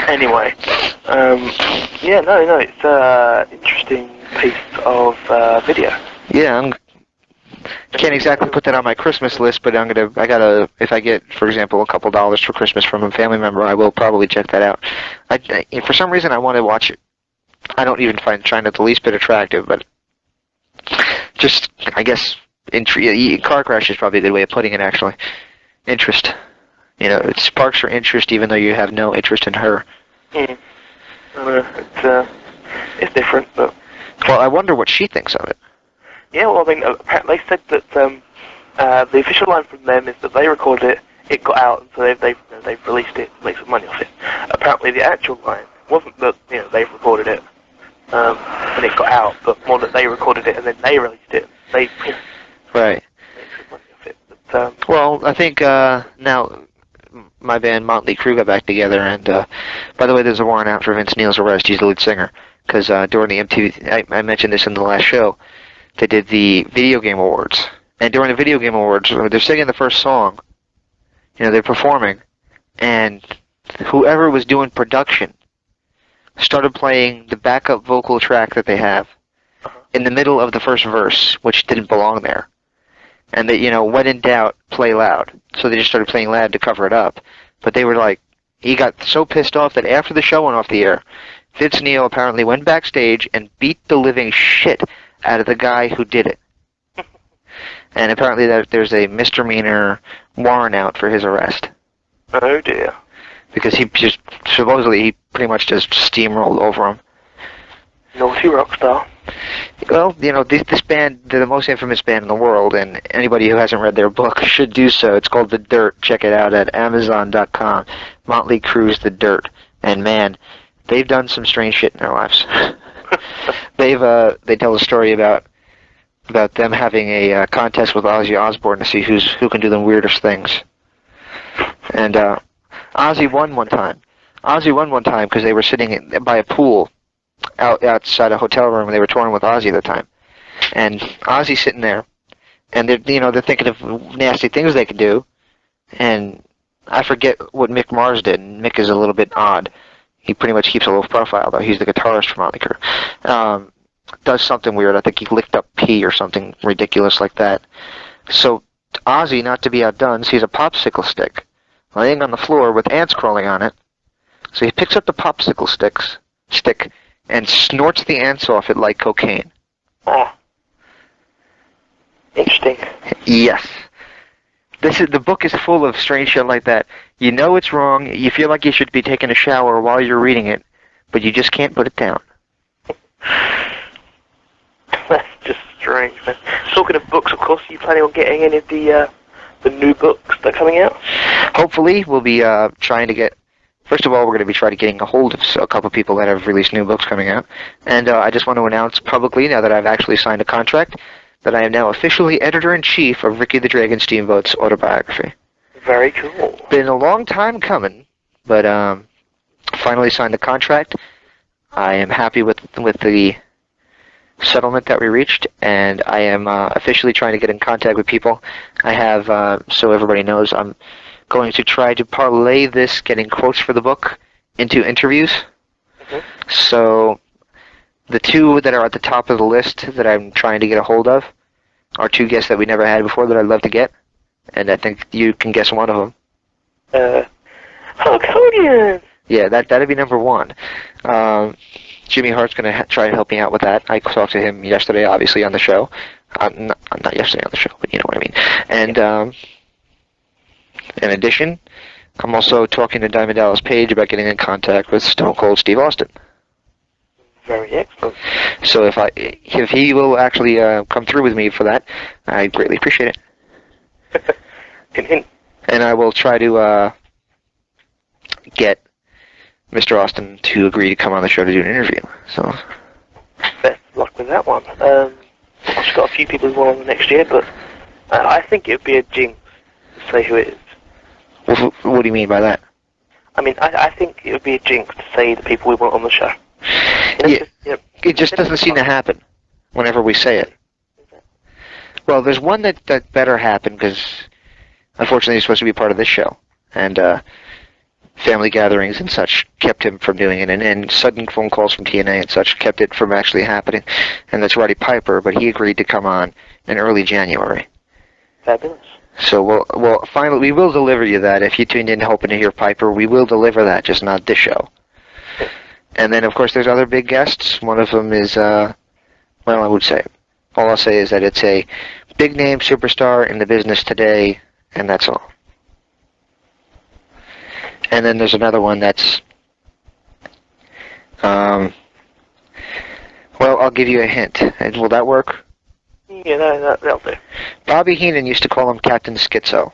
anyway, it's an interesting piece of video. Yeah, can't exactly put that on my Christmas list, but if I get, for example, a couple dollars for Christmas from a family member, I will probably check that out. For some reason, I want to watch it. I don't even find China the least bit attractive, but just, I guess, car crash is probably a good way of putting it, actually. Interest. You know, it sparks your interest even though you have no interest in her. It's different, but... Well, I wonder what she thinks of it. Yeah, well, I mean, apparently they said that the official line from them is that they recorded it got out, and so they've released it to make some money off it. Apparently the actual line wasn't that, they've recorded it and it got out, but more that they recorded it and then they released it. They right. Make some money off it. But, well, I think now my band Motley Crue got back together, and by the way, there's a warrant out for Vince Neil's arrest. He's the lead singer, because during the MTV, I mentioned this in the last show, they did the Video Game Awards, and during the Video Game Awards, they're singing the first song, they're performing, and whoever was doing production started playing the backup vocal track that they have in the middle of the first verse, which didn't belong there. And they, when in doubt, play loud. So they just started playing loud to cover it up. But they were like, he got so pissed off that after the show went off the air, Vince Neil apparently went backstage and beat the living shit out of the guy who did it. And apparently there's a misdemeanor warrant out for his arrest. Oh dear. Because he just, supposedly, he pretty much just steamrolled over him. Naughty rock star. Well, this band, they're the most infamous band in the world, and anybody who hasn't read their book should do so. It's called The Dirt. Check it out at Amazon.com. Motley Crue's The Dirt. And man, they've done some strange shit in their lives. They tell a story about them having a contest with Ozzy Osbourne to see who can do the weirdest things. And Ozzy won one time. Because they were sitting by a pool outside a hotel room, and they were touring with Ozzy at the time. And Ozzy's sitting there, and they're thinking of nasty things they could do. And I forget what Mick Mars did. And Mick is a little bit odd. He pretty much keeps a low profile, though. He's the guitarist for Motley Crue. Does something weird. I think he licked up pee or something ridiculous like that. So Ozzy, not to be outdone, sees a popsicle stick laying on the floor with ants crawling on it. So he picks up the popsicle stick and snorts the ants off it like cocaine. Ah. Interesting. Yes. The book is full of strange shit like that. You know it's wrong, you feel like you should be taking a shower while you're reading it, but you just can't put it down. That's just strange, man. Talking of books, of course, are you planning on getting any of the new books that are coming out? Hopefully, we'll be trying to get... First of all, we're going to be trying to getting a hold of a couple people that have released new books coming out. And I just want to announce publicly, now that I've actually signed a contract, that I am now officially editor-in-chief of Ricky the Dragon Steamboat's autobiography. Very cool. Been a long time coming, but finally signed the contract. I am happy with the settlement that we reached, and I am officially trying to get in contact with people. I have, so everybody knows, I'm going to try to parlay this getting quotes for the book into interviews. Mm-hmm. So the two that are at the top of the list that I'm trying to get a hold of are two guests that we never had before that I'd love to get, and I think you can guess one of them. Hulk Hogan! Yeah, that'd be number one. Jimmy Hart's going to try to help me out with that. I talked to him yesterday, obviously, on the show. Not yesterday on the show, but you know what I mean. And in addition, I'm also talking to Diamond Dallas Page about getting in contact with Stone Cold Steve Austin. Very excellent. So if he will actually come through with me for that, I greatly appreciate it. Hint, hint. And I will try to get Mr. Austin to agree to come on the show to do an interview. So best of luck with that one. I've just got a few people who want on the next year, but I think it would be a jinx to say who it is. What do you mean by that? I mean, I think it would be a jinx to say the people we want on the show. It just doesn't seem to happen whenever we say it. Well, there's one that better happen because, unfortunately, he's supposed to be part of this show, and family gatherings and such kept him from doing it, and sudden phone calls from TNA and such kept it from actually happening. And that's Roddy Piper, but he agreed to come on in early January. Fabulous. So we'll finally we will deliver you that. If you tuned in hoping to hear Piper, we will deliver that, just not this show. And then, of course, there's other big guests. One of them is, well, I would say, all I'll say is that it's a big-name superstar in the business today, and that's all. And then there's another one that's, well, I'll give you a hint. And will that work? Yeah, that'll do. Bobby Heenan used to call him Captain Schizo.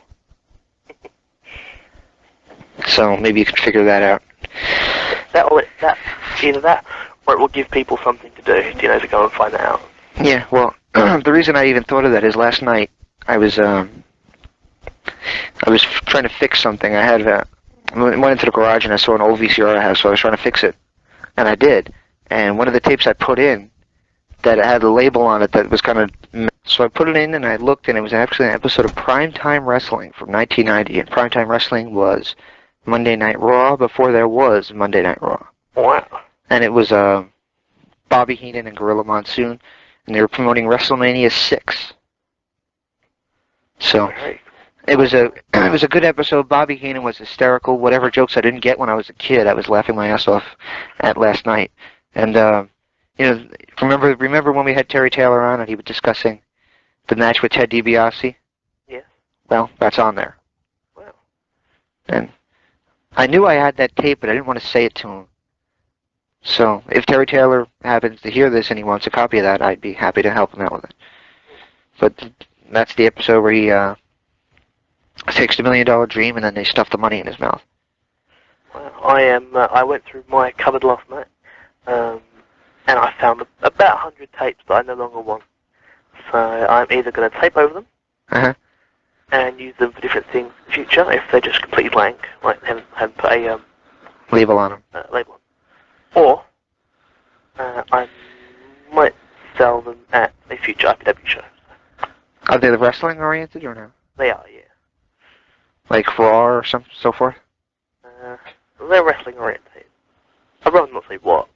So maybe you can figure that out. Either that, or it will give people something to do, to go and find that out. Yeah, well, the reason I even thought of that is last night I was trying to fix something. I went into the garage and I saw an old VCR I have, so I was trying to fix it, and I did. And one of the tapes I put in that had a label on it that was kind of, so I put it in and I looked, and it was actually an episode of Primetime Wrestling from 1990, and Primetime Wrestling was Monday Night Raw before there was Monday Night Raw. Wow. And it was Bobby Heenan and Gorilla Monsoon, and they were promoting WrestleMania 6. So it was a good episode. Bobby Heenan was hysterical. Whatever jokes I didn't get when I was a kid, I was laughing my ass off at last night. And remember when we had Terry Taylor on and he was discussing the match with Ted DiBiase? Yes. Well, that's on there. Wow. And I knew I had that tape, but I didn't want to say it to him. So if Terry Taylor happens to hear this and he wants a copy of that, I'd be happy to help him out with it. But that's the episode where he takes the $1 million dream and then they stuff the money in his mouth. Well, I went through my cupboard last night, and I found about 100 tapes that I no longer want. So I'm either going to tape over them and use them for different things in the future if they're just completely blank, like haven't put a label on them. Or I might sell them at a future IPW show. Are they wrestling oriented or no? They are, yeah. Like Raw or so forth? They're wrestling oriented. I'd rather not say what.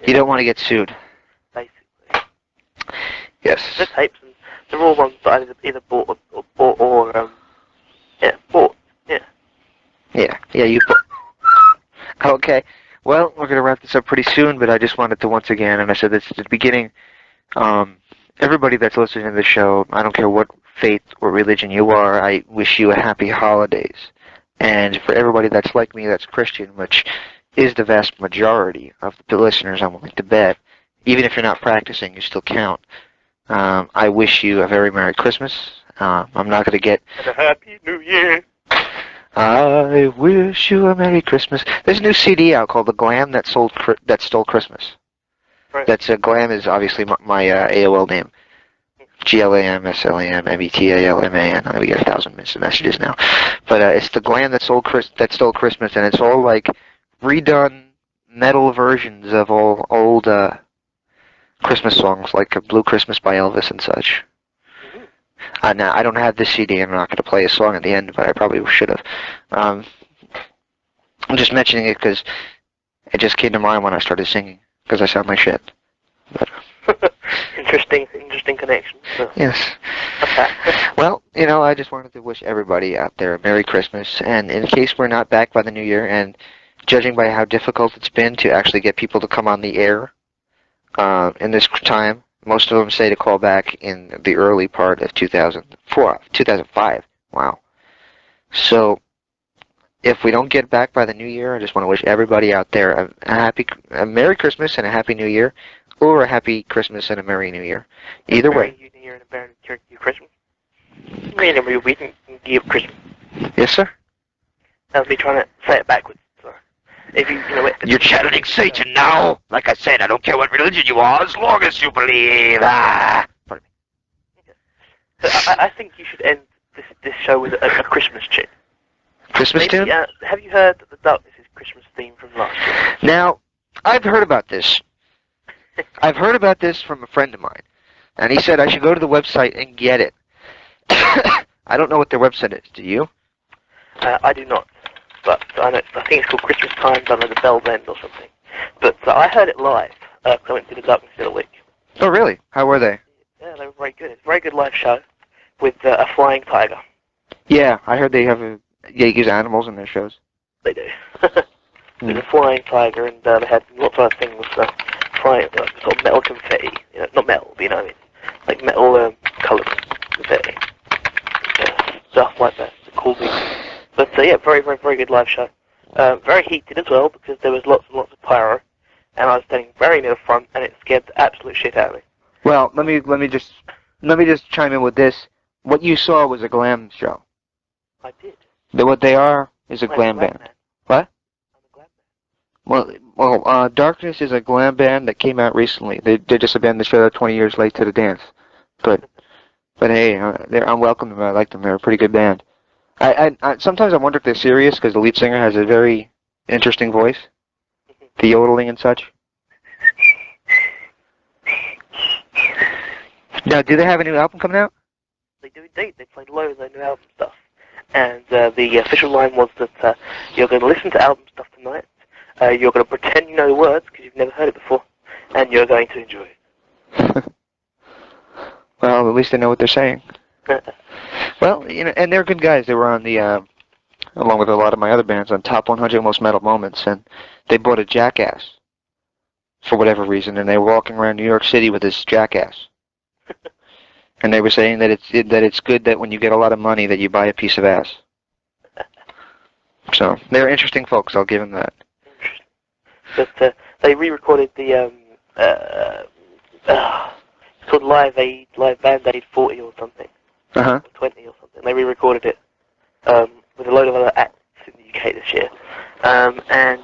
You don't want to get sued. Basically. Yes. They're tapes, and they're all ones that I either bought or bought. Yeah. Yeah, you bought. Okay. Well, we're going to wrap this up pretty soon, but I just wanted to once again, and I said this at the beginning, everybody that's listening to the show, I don't care what faith or religion you are, I wish you a happy holidays. And for everybody that's like me, that's Christian, which is the vast majority of the listeners, I'm willing to bet, even if you're not practicing, you still count. I wish you a very Merry Christmas. I'm not going to get... And a Happy New Year. I wish you a Merry Christmas. There's a new CD out called The Glam That Stole Christmas. Right. That's Glam is obviously my AOL name. GLAMSLAMMETALMAN. We get 1,000 messages now. But it's The Glam That Stole Christmas, and it's all like redone metal versions of all old Christmas songs, like Blue Christmas by Elvis and such. Now, I don't have this CD, and I'm not going to play a song at the end, but I probably should have. I'm just mentioning it because it just came to mind when I started singing, because I sound like shit. But, interesting connection. So. Yes. Okay. Well, I just wanted to wish everybody out there a Merry Christmas, and in case we're not back by the New Year, and judging by how difficult it's been to actually get people to come on the air in this time, most of them say to call back in the early part of 2005. Wow. So if we don't get back by the new year, I just want to wish everybody out there a Merry Christmas and a Happy New Year, or a Happy Christmas and a Merry New Year. Either way. Merry New Year and a Merry Christmas. Merry week and give Christmas. Yes, sir. That was me trying to say it backwards. So if You're channeling Satan now. Like I said, I don't care what religion you are, as long as you believe. Pardon me. I think you should end this show with a Christmas tune. Christmas tune? Have you heard the Darkness is Christmas theme from last year? Now, I've heard about this. I've heard about this from a friend of mine, and he said I should go to the website and get it. I don't know what their website is. Do you? I do not, but I think it's called Christmas Time, done at the Bell's End or something. But I heard it live. I went to the Darkness the other week. Oh, really? How were they? Yeah, they were very good. It's a very good live show with a flying tiger. Yeah, I heard they use animals in their shows. They do. There's a flying tiger, and they had lots of other things, flying, sort of metal confetti. Not metal, but you know what I mean. Like metal coloured confetti. Stuff like that. It's a cool thing. But yeah, very, very, very good live show. Very heated as well, because there was lots and lots of pyro, and I was standing very near the front, and it scared the absolute shit out of me. Well, let me just chime in with this. What you saw was a glam show. I did. What they are is a glam band. Man. What? I'm a glam man. Well, Darkness is a glam band that came out recently. They're just a band that showed up 20 years late to the dance. But hey, I'm welcome them. I like them. They're a pretty good band. I sometimes I wonder if they're serious because the lead singer has a very interesting voice, the yodeling and such. Now, do they have a new album coming out? They do indeed. They played loads of new album stuff. And the official line was that you're going to listen to album stuff tonight, you're going to pretend you know the words because you've never heard it before, and you're going to enjoy it. Well, at least they know what they're saying. Well, and they're good guys. They were on the, along with a lot of my other bands, on Top 100 Most Metal Moments, and they bought a jackass for whatever reason, and they were walking around New York City with this jackass. And they were saying that it's good that when you get a lot of money that you buy a piece of ass. So they're interesting folks. I'll give them that. But they re-recorded the it's called Live Band-Aid 40 or something. 20 or something. They re-recorded it with a load of other acts in the UK this year, and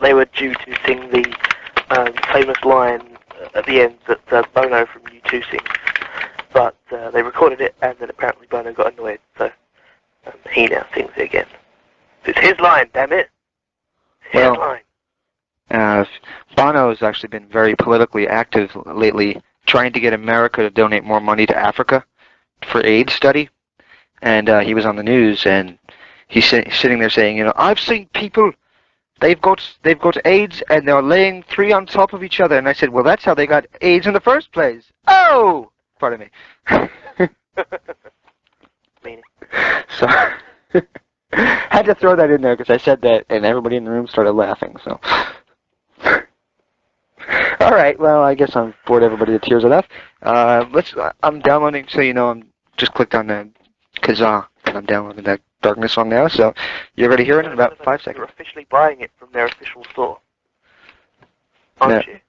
they were due to sing the famous line at the end that Bono from U2 sings. But they recorded it, and then apparently Bono got annoyed, so he now sings it again. It's his line, damn it! It's his line. Bono has actually been very politically active lately, trying to get America to donate more money to Africa for AIDS study. And he was on the news, and he's sitting there saying, I've seen people, they've got AIDS, and they're laying 3 on top of each other. And I said, well, that's how they got AIDS in the first place. Oh! Pardon me. So, had to throw that in there because I said that, and everybody in the room started laughing. So, all right. Well, I guess I'm bored everybody to tears enough. I'm downloading. So I'm just clicked on the Kazaa, and I'm downloading that Darkness song now. So you're going to hear it in about 5 seconds. You're officially buying it from their official store, aren't you?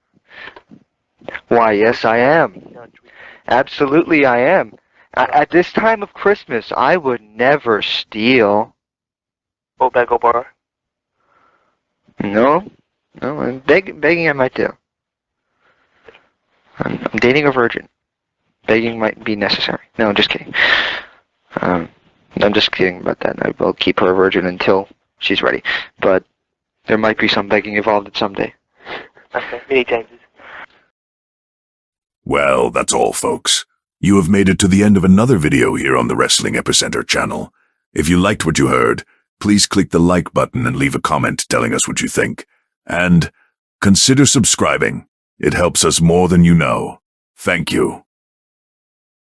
Why, yes, I am. Absolutely, I am. At this time of Christmas, I would never steal. Or beg or borrow? No, I'm begging I might do. I'm dating a virgin. Begging might be necessary. No, I'm just kidding. I'm just kidding about that. I will keep her a virgin until she's ready. But there might be some begging involved someday. Okay, many changes. Well, that's all, folks. You have made it to the end of another video here on the Wrestling Epicenter channel. If you liked what you heard, please click the like button and leave a comment telling us what you think. And consider subscribing. It helps us more than you know. Thank you.